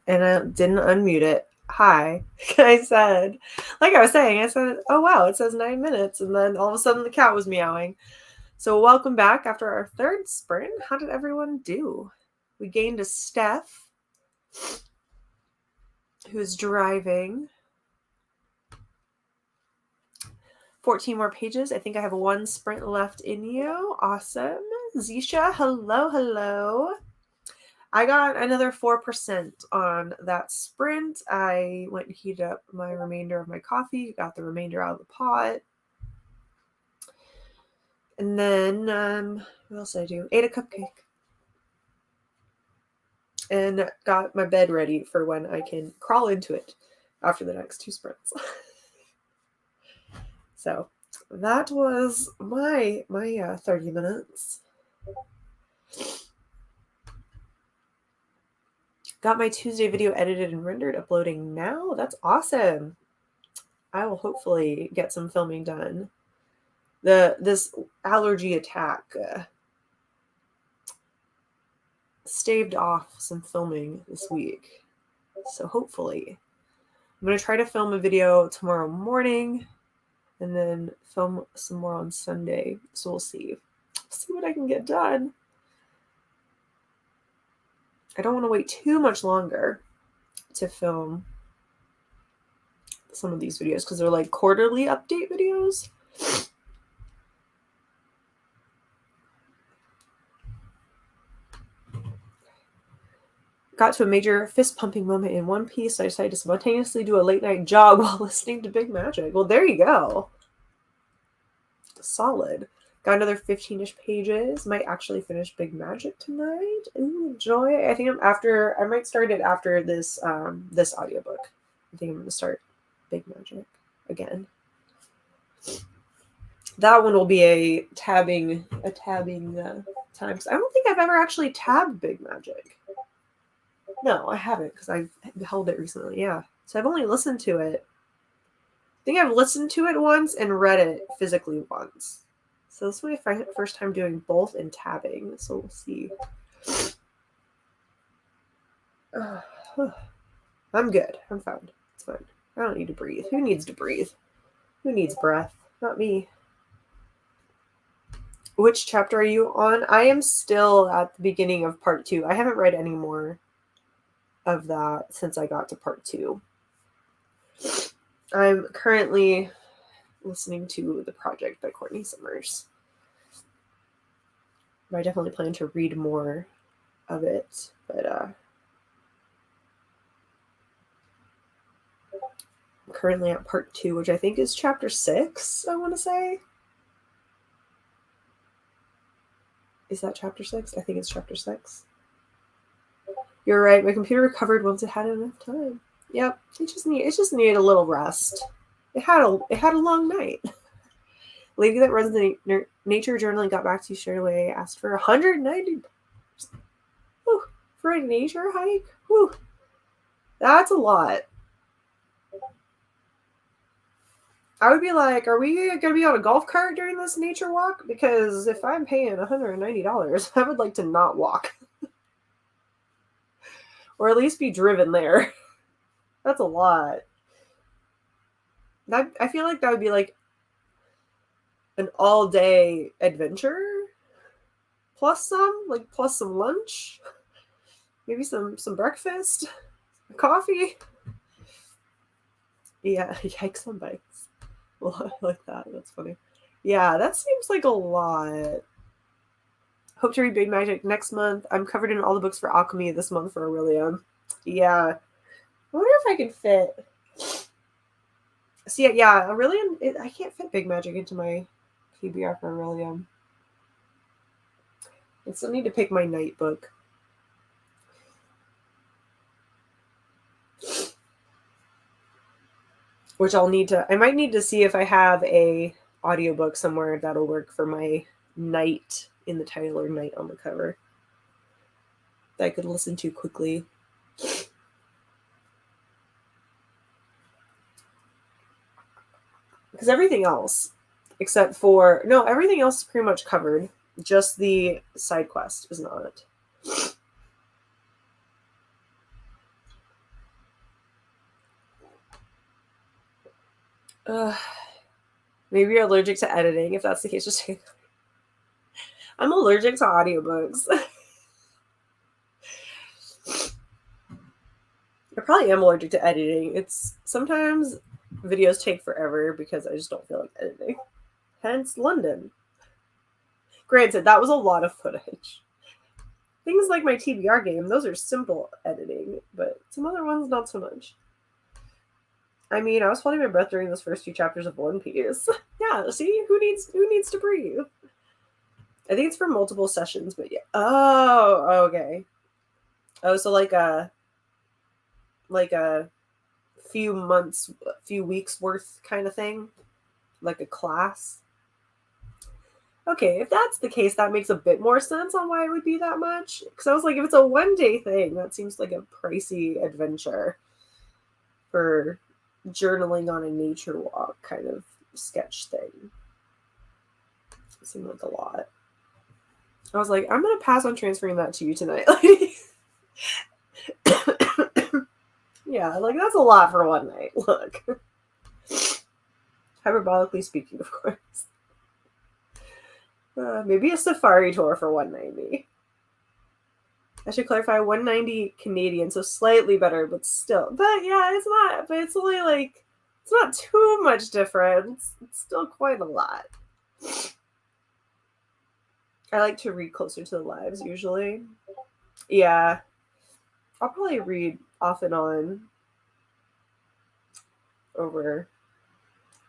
S1: and I didn't unmute it. Hi. I said, like I was saying, I said, oh wow, it says 9 minutes. And then all of a sudden the cat was meowing. So welcome back after our third sprint. How did everyone do? We gained a Steph, who's driving. 14 more pages. I think I have 1 sprint left in you. Awesome. Zisha, hello, hello. I got another 4% on that sprint. I went and heated up my remainder of my coffee, got the remainder out of the pot. And then, what else did I do? Ate a cupcake. And got my bed ready for when I can crawl into it after the next 2 sprints. So that was my 30 minutes. Got my Tuesday video edited and rendered, uploading now. That's awesome. I will hopefully get some filming done. This allergy attack staved off some filming this week. So hopefully I'm going to try to film a video tomorrow morning and then film some more on Sunday. So we'll see what I can get done. I don't want to wait too much longer to film some of these videos because they're like quarterly update videos. Got to a major fist pumping moment in One Piece, so I decided to spontaneously do a late night jog while listening to Big Magic. Well, there you go. Solid. Got another 15-ish pages. Might actually finish Big Magic tonight. Ooh, enjoy. I think I might start it after this this audiobook. I think I'm gonna start Big Magic again. That one will be a tabbing time. I don't think I've ever actually tabbed Big Magic. No, I haven't because I've held it recently. Yeah. So I've only listened to it. I think I've listened to it once and read it physically once. So this is my first time doing both and tabbing. So we'll see. I'm good. I'm fine. It's fine. I don't need to breathe. Who needs to breathe? Who needs breath? Not me. Which chapter are you on? I am still at the beginning of part 2. I haven't read any more of that since I got to part 2. I'm currently listening to The Project by Courtney Summers. I definitely plan to read more of it, but I'm currently at part 2, which I think is chapter 6, I want to say. Is that chapter 6? I think it's chapter 6. You're right. My computer recovered once it had enough time. Yep. It just needed a little rest. It had a long night. Lady that runs the nature journal and got back to you straight away. Asked for $190. Whew, for a nature hike. Whew. That's a lot. I would be like, are we going to be on a golf cart during this nature walk? Because if I'm paying $190, I would like to not walk. Or at least be driven there. That's a lot. I feel like that would be like an all-day adventure. Plus some lunch. Maybe some breakfast. Coffee. Yeah, hikes on bikes. Well, I like that. That's funny. Yeah, that seems like a lot. Hope to read Big Magic next month. I'm covered in all the books for alchemy this month for Aurelium. Yeah. I wonder if I can fit. See, yeah, Aurelium, I can't fit Big Magic into my PBR for Aurelium. I still need to pick my night book. Which I might need to see if I have a audiobook somewhere that'll work for my night in the title or night on the cover that I could listen to quickly. Because everything else, everything else is pretty much covered. Just the side quest is not. Maybe you're allergic to editing. If that's the case, just I'm allergic to audiobooks. I probably am allergic to editing. It's sometimes videos take forever because I just don't feel like editing. Hence London. Granted, that was a lot of footage. Things like my TBR game, those are simple editing, but some other ones not so much. I mean, I was holding my breath during those first few chapters of One Piece. Yeah, see, who needs to breathe? I think it's for multiple sessions, but yeah. Oh, okay. Oh, so like a few months, few weeks worth kind of thing, like a class. Okay, if that's the case, that makes a bit more sense on why it would be that much. Because I was like, if it's a 1 day thing, that seems like a pricey adventure for journaling on a nature walk kind of sketch thing. It seemed like a lot. I was like, I'm going to pass on transferring that to you tonight. Yeah, like that's a lot for one night. Look. Hyperbolically speaking, of course. Maybe a safari tour for 190. I should clarify 190 Canadian, so slightly better, but still. But yeah, it's not, but it's only like, it's not too much difference. It's still quite a lot. I like to read closer to the lives usually. Yeah. I'll probably read off and on over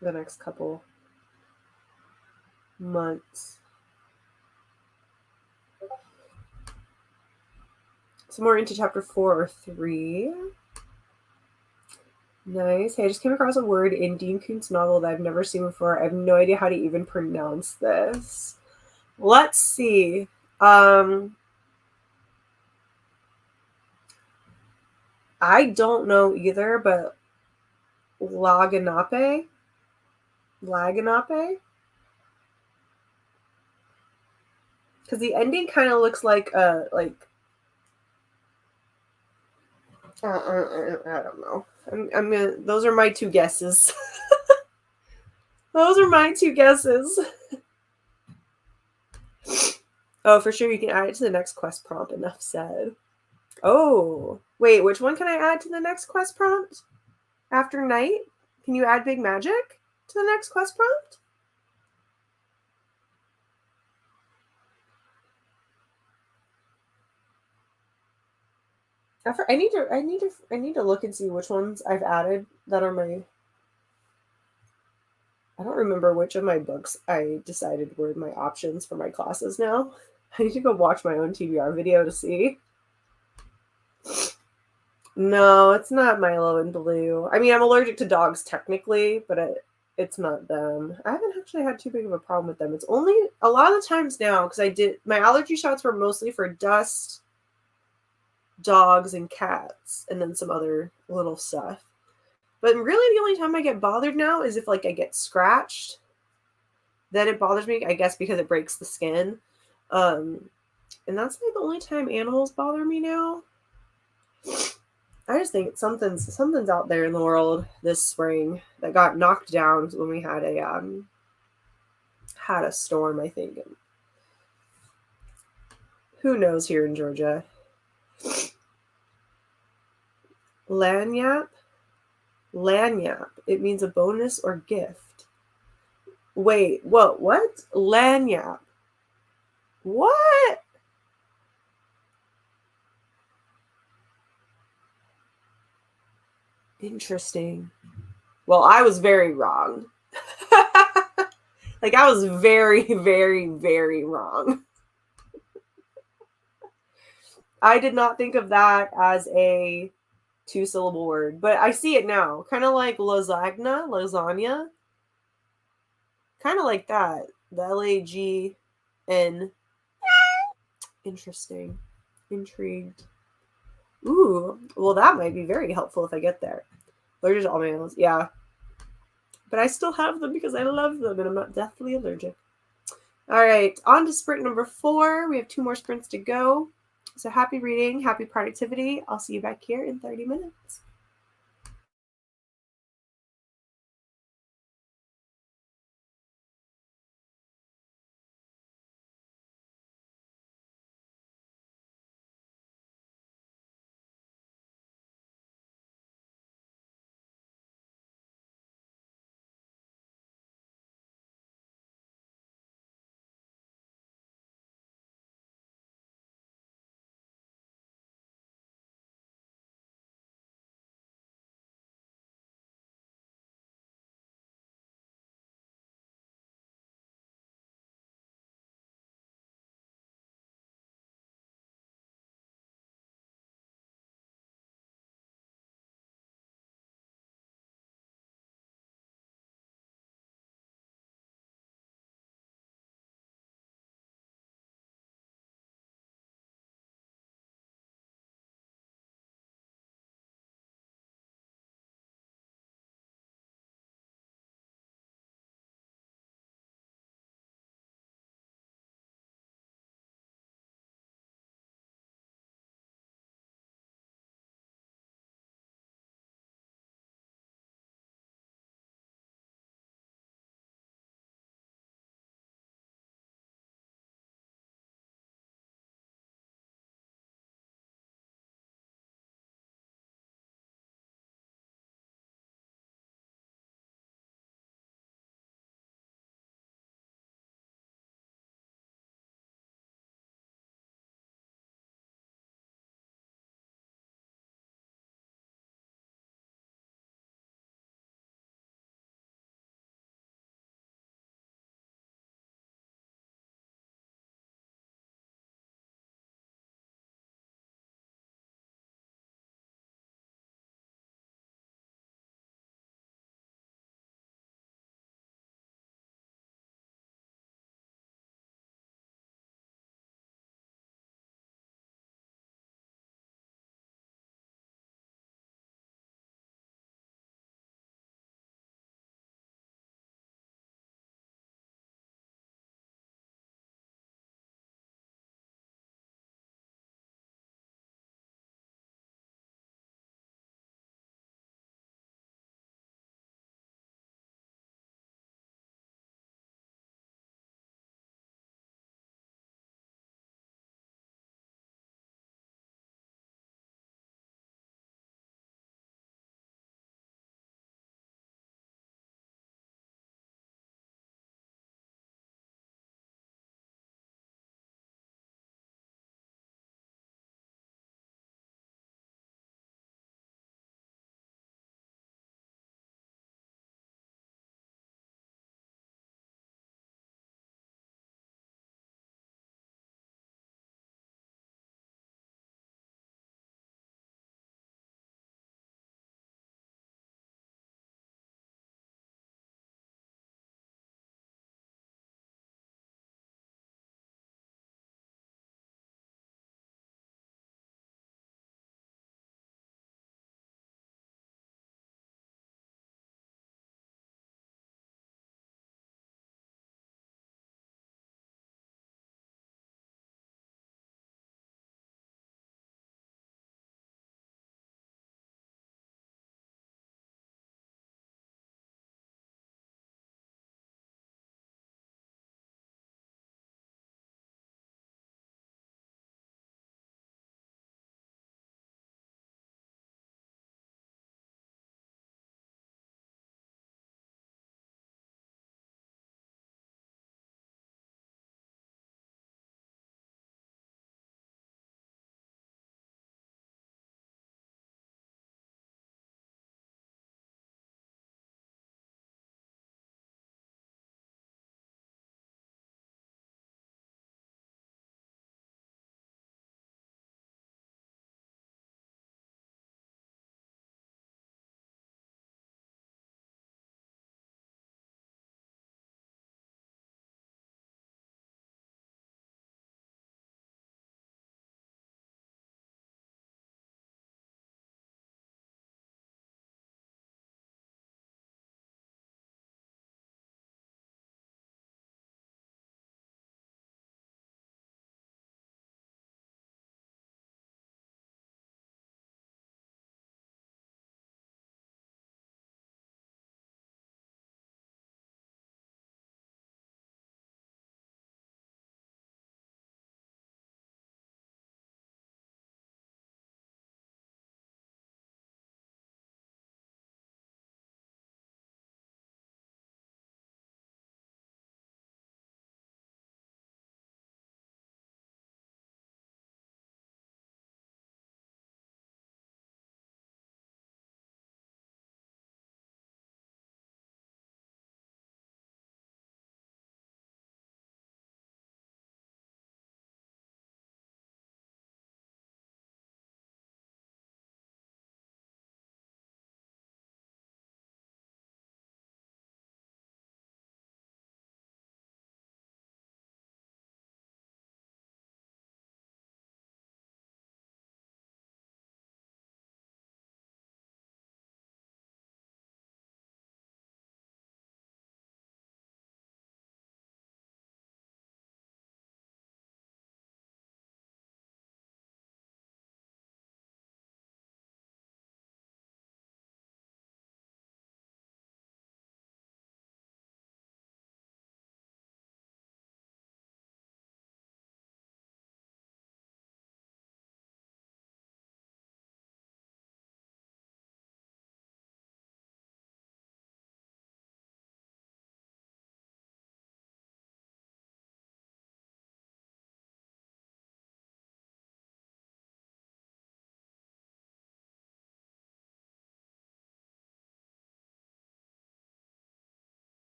S1: the next couple months. So more into chapter 4 or 3. Nice. Hey, I just came across a word in Dean Koontz novel that I've never seen before. I have no idea how to even pronounce this. Let's see. I don't know either, but Laganape? Laganape? Because the ending kind of looks like I don't know. I'm gonna. Those are my two guesses. Those are my two guesses. Oh, for sure, you can add it to the next quest prompt. Enough said. Oh, wait, which one can I add to the next quest prompt? After night? Can you add big magic to the next quest prompt? I need to look and see which ones I've added that are my. I don't remember which of my books I decided were my options for my classes now. I need to go watch my own TBR video to see. No, it's not Milo and Blue. I mean, I'm allergic to dogs technically, but it's not them. I haven't actually had too big of a problem with them. It's only a lot of the times now because I did my allergy shots were mostly for dust, dogs, and cats, and then some other little stuff. But really, the only time I get bothered now is if like I get scratched. Then it bothers me, I guess, because it breaks the skin. And that's like the only time animals bother me now. I just think something's out there in the world this spring that got knocked down when we had a storm, I think. And who knows here in Georgia? Lanyap? Lanyap. It means a bonus or gift. Wait, what? Lanyap. What? Interesting. Well, I was very wrong. Like, I was very, very, very wrong. I did not think of that as a 2-syllable word, but I see it now. Kind of like lasagna. Kind of like that. The Lagn. Interesting. Intrigued. Ooh, well, that might be very helpful if I get there. Allergic to all my animals. Yeah. But I still have them because I love them and I'm not deathly allergic. All right, on to sprint number 4. We have 2 more sprints to go. So happy reading, happy productivity. I'll see you back here in 30 minutes.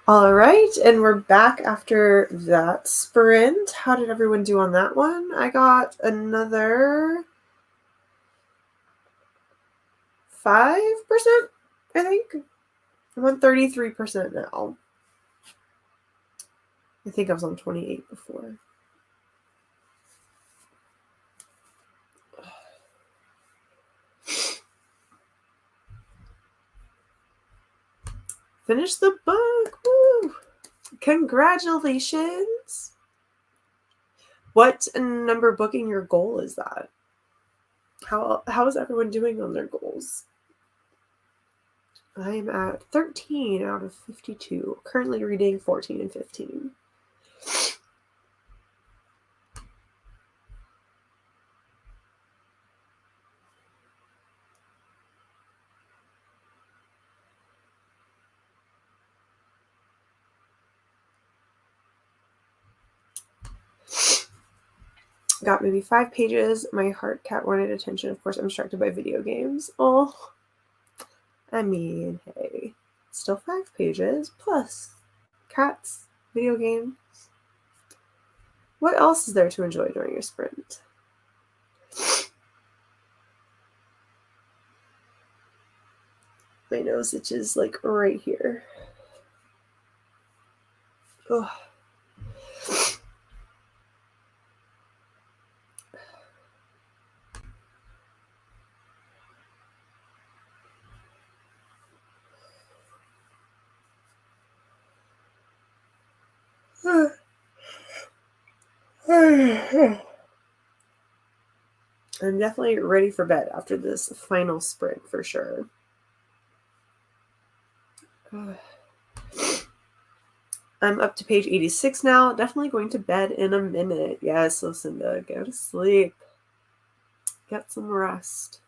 S1: All right, and we're back after that sprint. How did everyone do on that one? I got another 5%, I think. I'm on 33% now. I think I was on 28 before. Finish the book. Woo! Congratulations. What number booking your goal is that? How is everyone doing on their goals? I'm at 13 out of 52. Currently reading 14 and 15. Got maybe 5 pages. My heart cat wanted attention. Of course, I'm distracted by video games. Oh, I mean, hey, still 5 pages plus cats, video games. What else is there to enjoy during your sprint? My nose itches like right here. Oh. I'm definitely ready for bed after this final sprint for sure. I'm up to page 86 now. Definitely going to bed in a minute. Yes, Lucinda, go to sleep. Get some rest.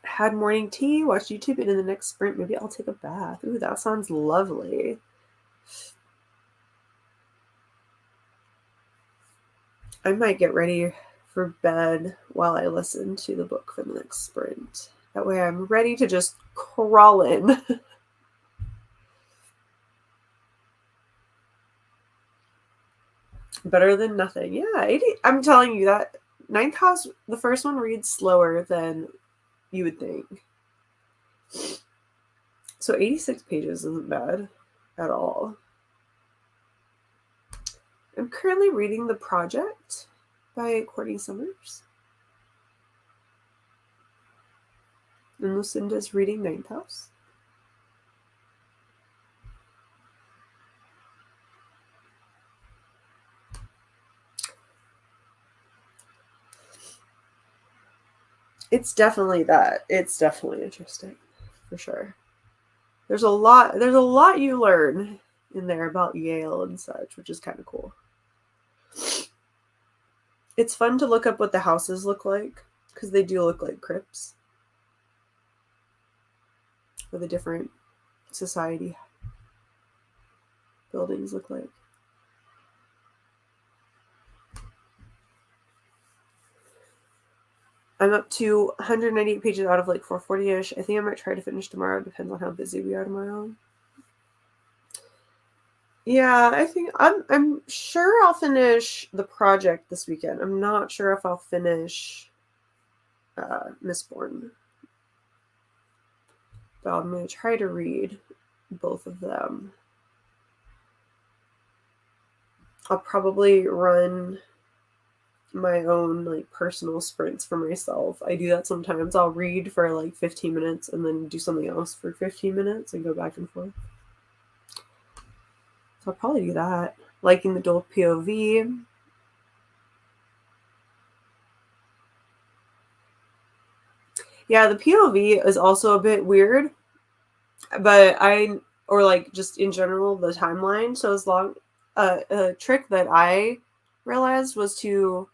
S1: Had morning tea, watched YouTube, and in the next sprint, maybe I'll take a bath. Ooh, that sounds lovely. I might get ready for bed while I listen to the book for the next sprint. That way I'm ready to just crawl in. Better than nothing. Yeah, 80, I'm telling you that Ninth House, the first one reads slower than you would think. So 86 pages isn't bad at all. I'm currently reading The Project by Courtney Summers. And Lucinda's reading Ninth House. It's definitely that. It's definitely interesting, for sure. There's a lot you learn in there about Yale and such, which is kind of cool. It's fun to look up what the houses look like, because they do look like crypts. Or the different society buildings look like. I'm up to 198 pages out of like 440-ish. I think I might try to finish tomorrow. Depends on how busy we are tomorrow. Yeah, I think I'm sure I'll finish The Project this weekend. I'm not sure if I'll finish Mistborn. But I'm going to try to read both of them. I'll probably run my own like personal sprints for myself. I do that sometimes. I'll read for like 15 minutes and then do something else for 15 minutes and go back and forth. So I'll probably do that. Liking the dual POV. Yeah, the POV is also a bit weird, but or like just in general, the timeline. So as long, a trick that I realized was to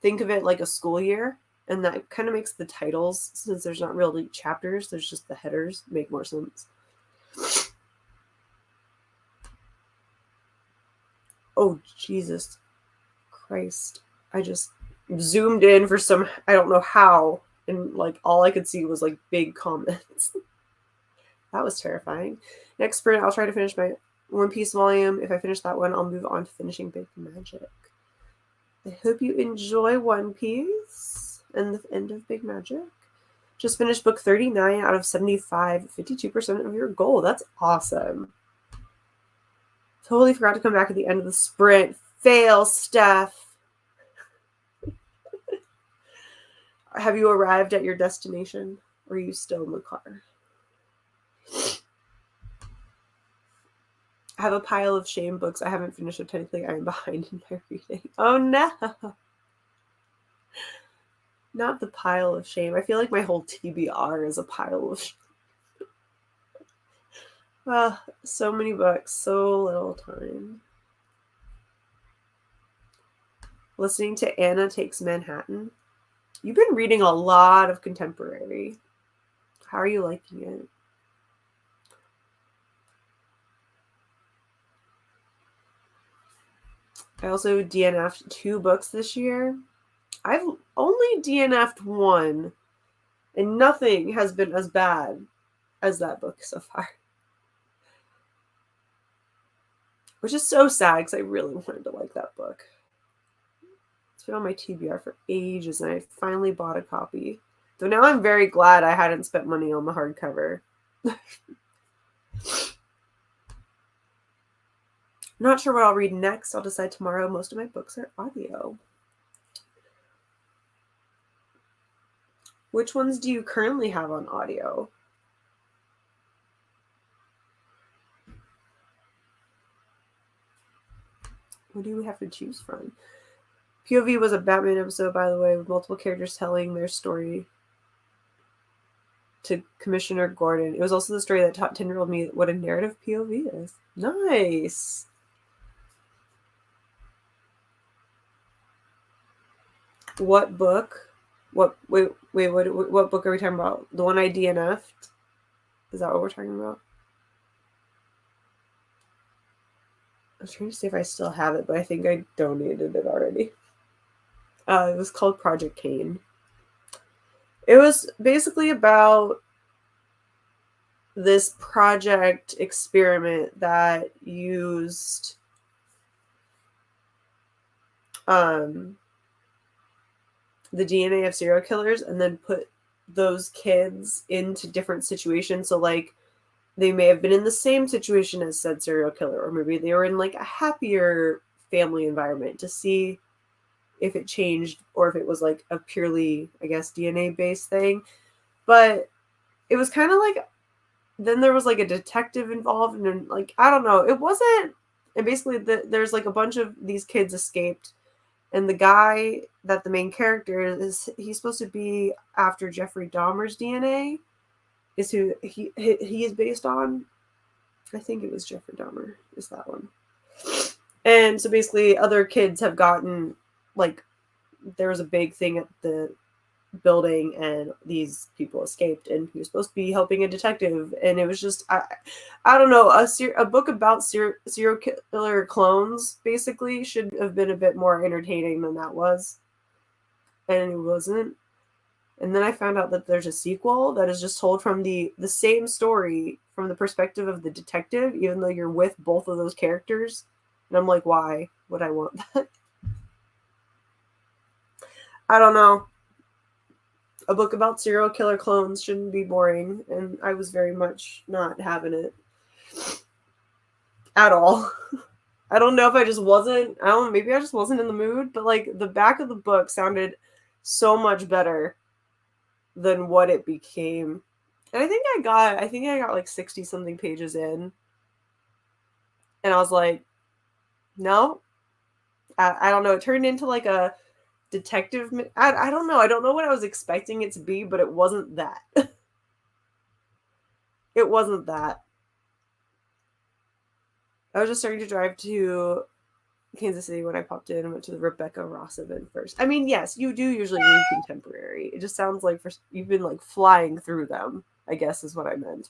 S1: think of it like a school year, and that kind of makes the titles, since there's not really chapters, there's just the headers, make more sense. Oh, Jesus Christ. I just zoomed in for some, I don't know how, and like all I could see was like big comments. That was terrifying. Next sprint, I'll try to finish my One Piece volume. If I finish that one, I'll move on to finishing Big Magic. I hope you enjoy One Piece and the end of Big Magic. Just finished book 39 out of 75, 52% of your goal. That's awesome. Totally forgot to come back at the end of the sprint. Fail, Steph. Have you arrived at your destination? Or are you still in the car? I have a pile of shame books I haven't finished, so technically I am behind in my reading. Oh no! Not the pile of shame. I feel like my whole TBR is a pile of shame. So many books, so little time. Listening to Anna Takes Manhattan. You've been reading a lot of contemporary. How are you liking it? I also DNF'd 2 books this year. I've only DNF'd 1, and nothing has been as bad as that book so far. Which is so sad because I really wanted to like that book. It's been on my TBR for ages, and I finally bought a copy. So now I'm very glad I hadn't spent money on the hardcover. Not sure what I'll read next. I'll decide tomorrow. Most of my books are audio. Which ones do you currently have on audio? What do we have to choose from? POV was a Batman episode, by the way, with multiple characters telling their story to Commissioner Gordon. It was also the story that taught 10-year-old me what a narrative POV is. Nice. What book? What book are we talking about? The one I DNF'd? Is that what we're talking about? I was trying to see if I still have it, but I think I donated it already. It was called Project Cain. It was basically about this project experiment that used the DNA of serial killers and then put those kids into different situations. So like they may have been in the same situation as said serial killer, or maybe they were in like a happier family environment to see if it changed or if it was like a purely, I guess, DNA based thing. But it was kind of like, then there was like a detective involved, and then like, I don't know, it wasn't, and basically there's like a bunch of these kids escaped, and the guy that the main character is, he's supposed to be after Jeffrey Dahmer's DNA, is who he is based on. I think it was Jeffrey Dahmer is that one. And so basically other kids have gotten, like, there was a big thing at the building and these people escaped, and he was supposed to be helping a detective, and it was just, I don't know, a book about serial killer clones basically should have been a bit more entertaining than that was, and it wasn't. And then I found out that there's a sequel that is just told from the same story from the perspective of the detective, even though you're with both of those characters. And I'm like, why would I want that? I don't know. A book about serial killer clones shouldn't be boring, and I was very much not having it at all. I don't know if I just wasn't, maybe I just wasn't in the mood, but like the back of the book sounded so much better than what it became. And I think I got like 60 something pages in, and I was like, no, I don't know. It turned into like a detective. I don't know. I don't know what I was expecting it to be, but it wasn't that. It wasn't that. I was just starting to drive to Kansas City when I popped in and went to the Rebecca Ross event first. I mean, yes, you do usually read contemporary. It just sounds like you've been like flying through them, I guess is what I meant.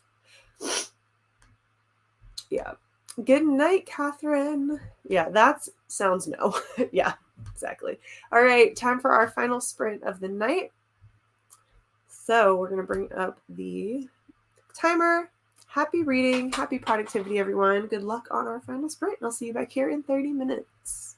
S1: Yeah. Good night, Catherine. Yeah, that sounds no. Yeah, exactly. All right, time for our final sprint of the night. So we're going to bring up the timer. Happy reading, happy productivity, everyone. Good luck on our final sprint, and I'll see you back here in 30 minutes.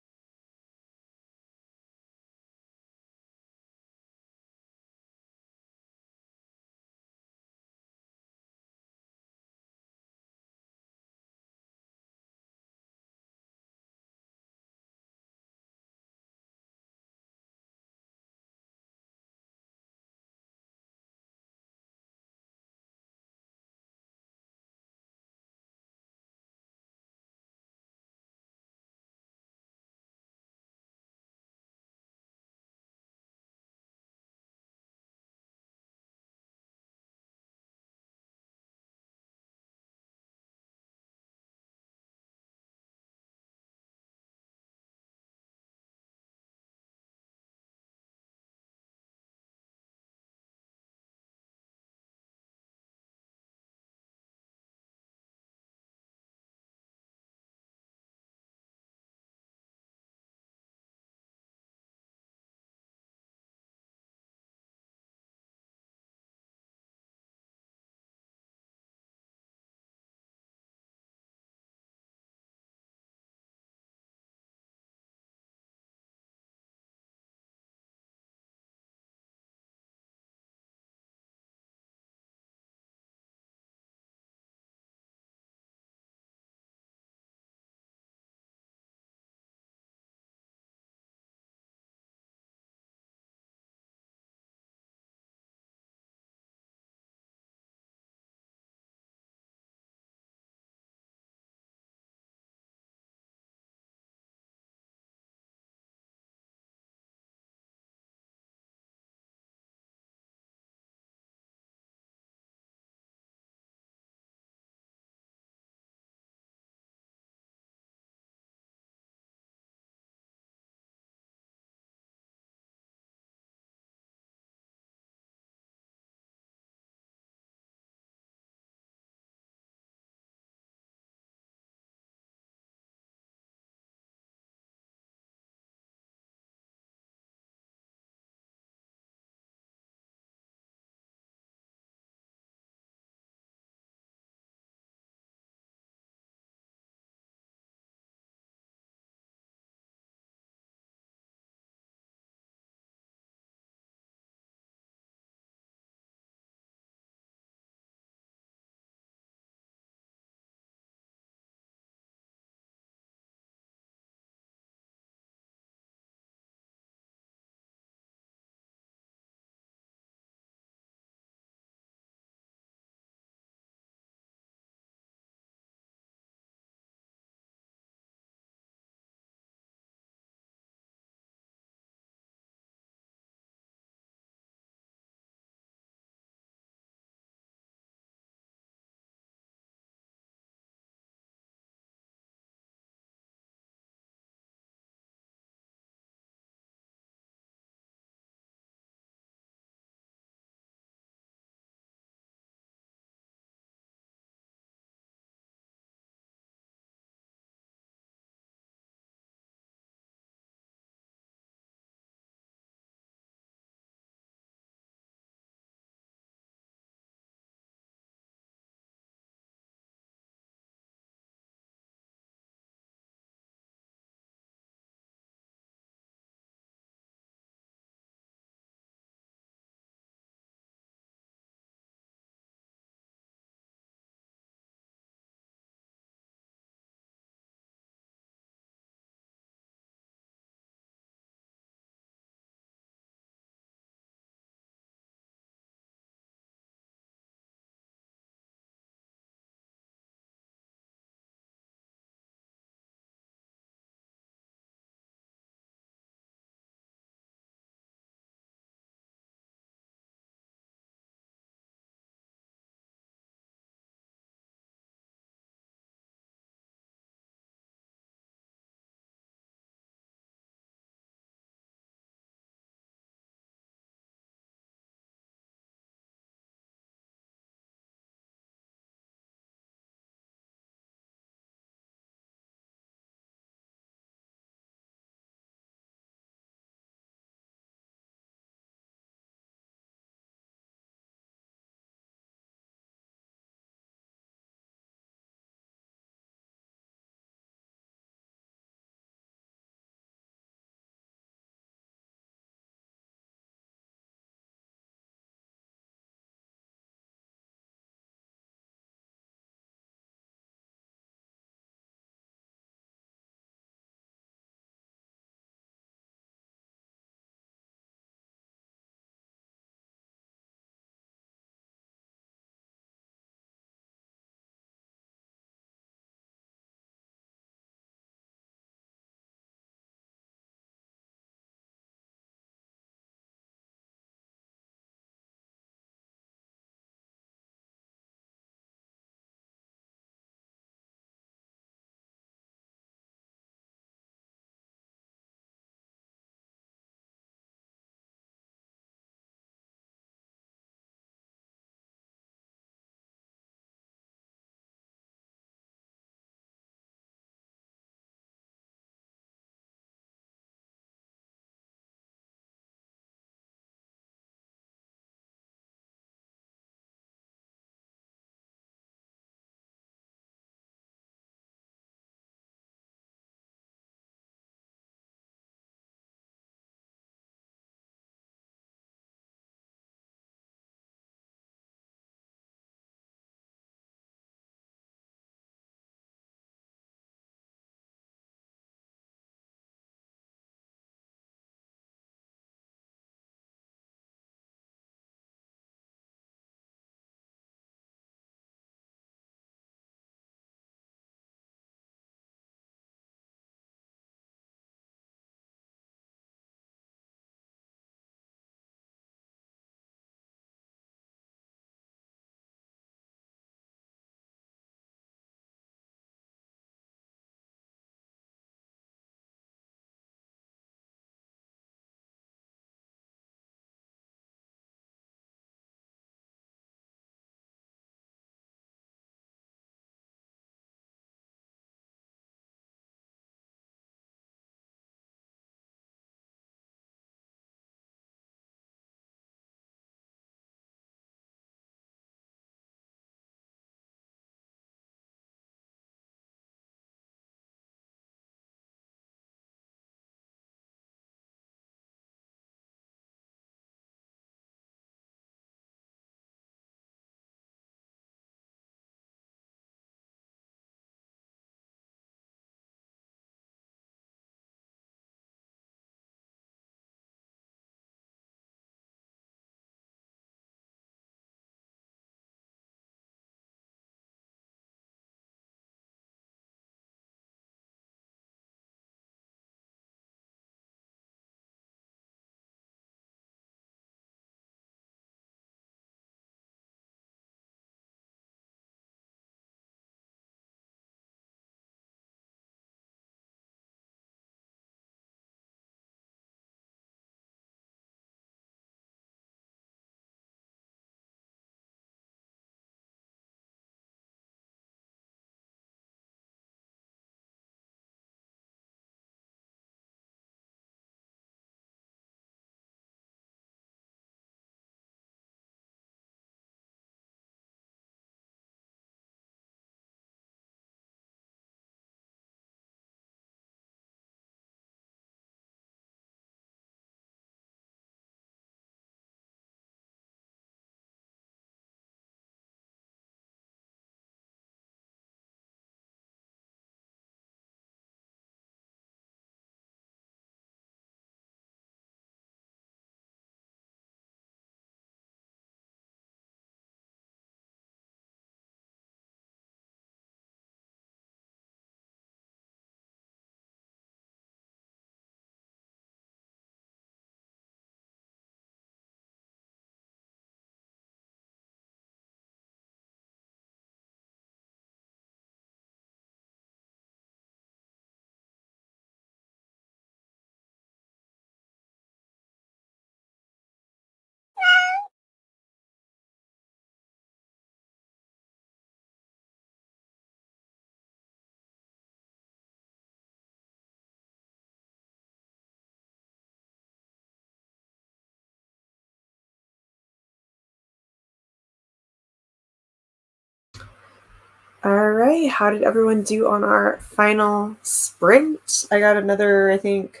S1: All right, how did everyone do on our final sprint? I got another, I think,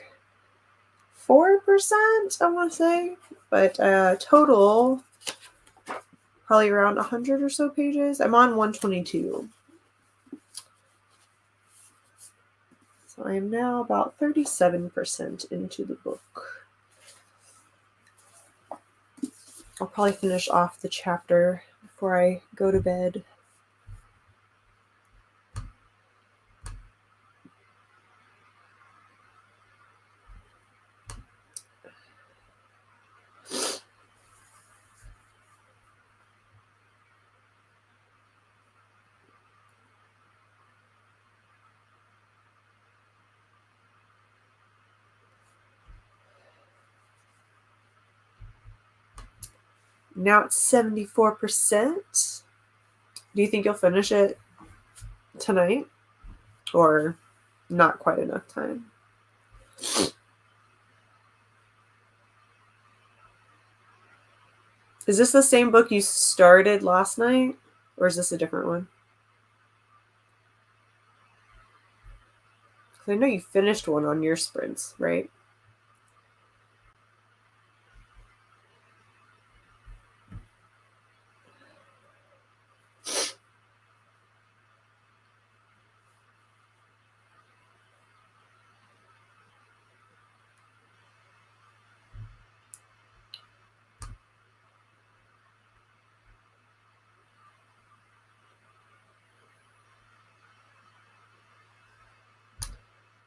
S1: 4%, I want to say, but total, probably around 100 or so pages. I'm on 122. So I am now about 37% into the book. I'll probably finish off the chapter before I go to bed. Now it's 74%. Do you think you'll finish it tonight? Or not quite enough time? Is this the same book you started last night? Or is this a different one? I know you finished one on your sprints, right?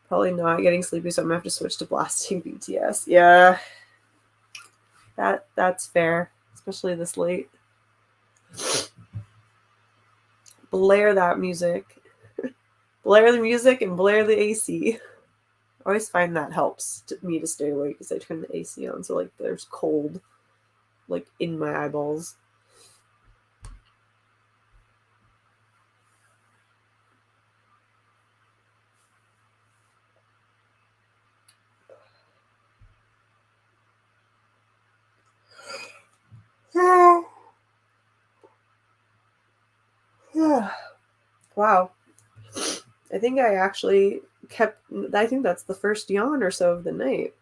S1: Probably not getting sleepy, so I'm gonna have to switch to blasting BTS. Yeah, that's fair, especially this late. Blare that music. Blare the music and blare the AC. I always find that helps me to stay awake because I turn the AC on, so like there's cold, like in my eyeballs. Wow. I think I actually I think that's the first yawn or so of the night.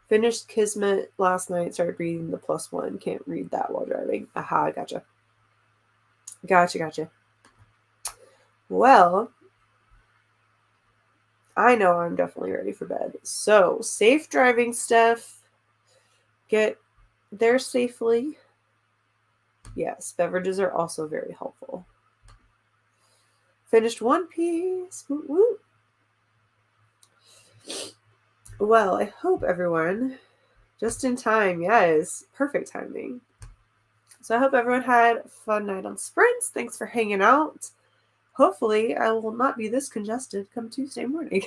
S1: Finished Kismet last night, started reading the +1. Can't read that while driving. Aha, gotcha. Gotcha. Well, I know I'm definitely ready for bed. So, safe driving, Steph. Get there safely. Yes, beverages are also very helpful. Finished One Piece. Woo woo. Well, I hope everyone, just in time, yes, perfect timing. So I hope everyone had a fun night on sprints. Thanks for hanging out. Hopefully, I will not be this congested come Tuesday morning.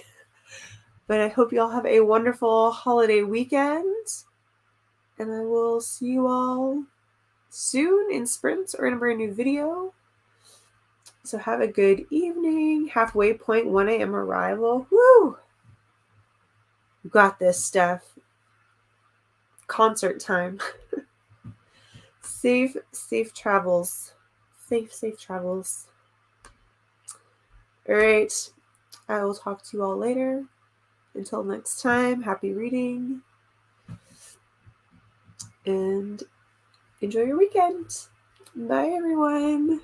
S1: But I hope you all have a wonderful holiday weekend. And I will see you all soon in sprints or in a brand new video. So have a good evening. Halfway point, 1 a.m. arrival. Woo! You got this, Steph. Concert time. Safe travels. Safe travels. All right. I will talk to you all later. Until next time, happy reading. And enjoy your weekend. Bye, everyone.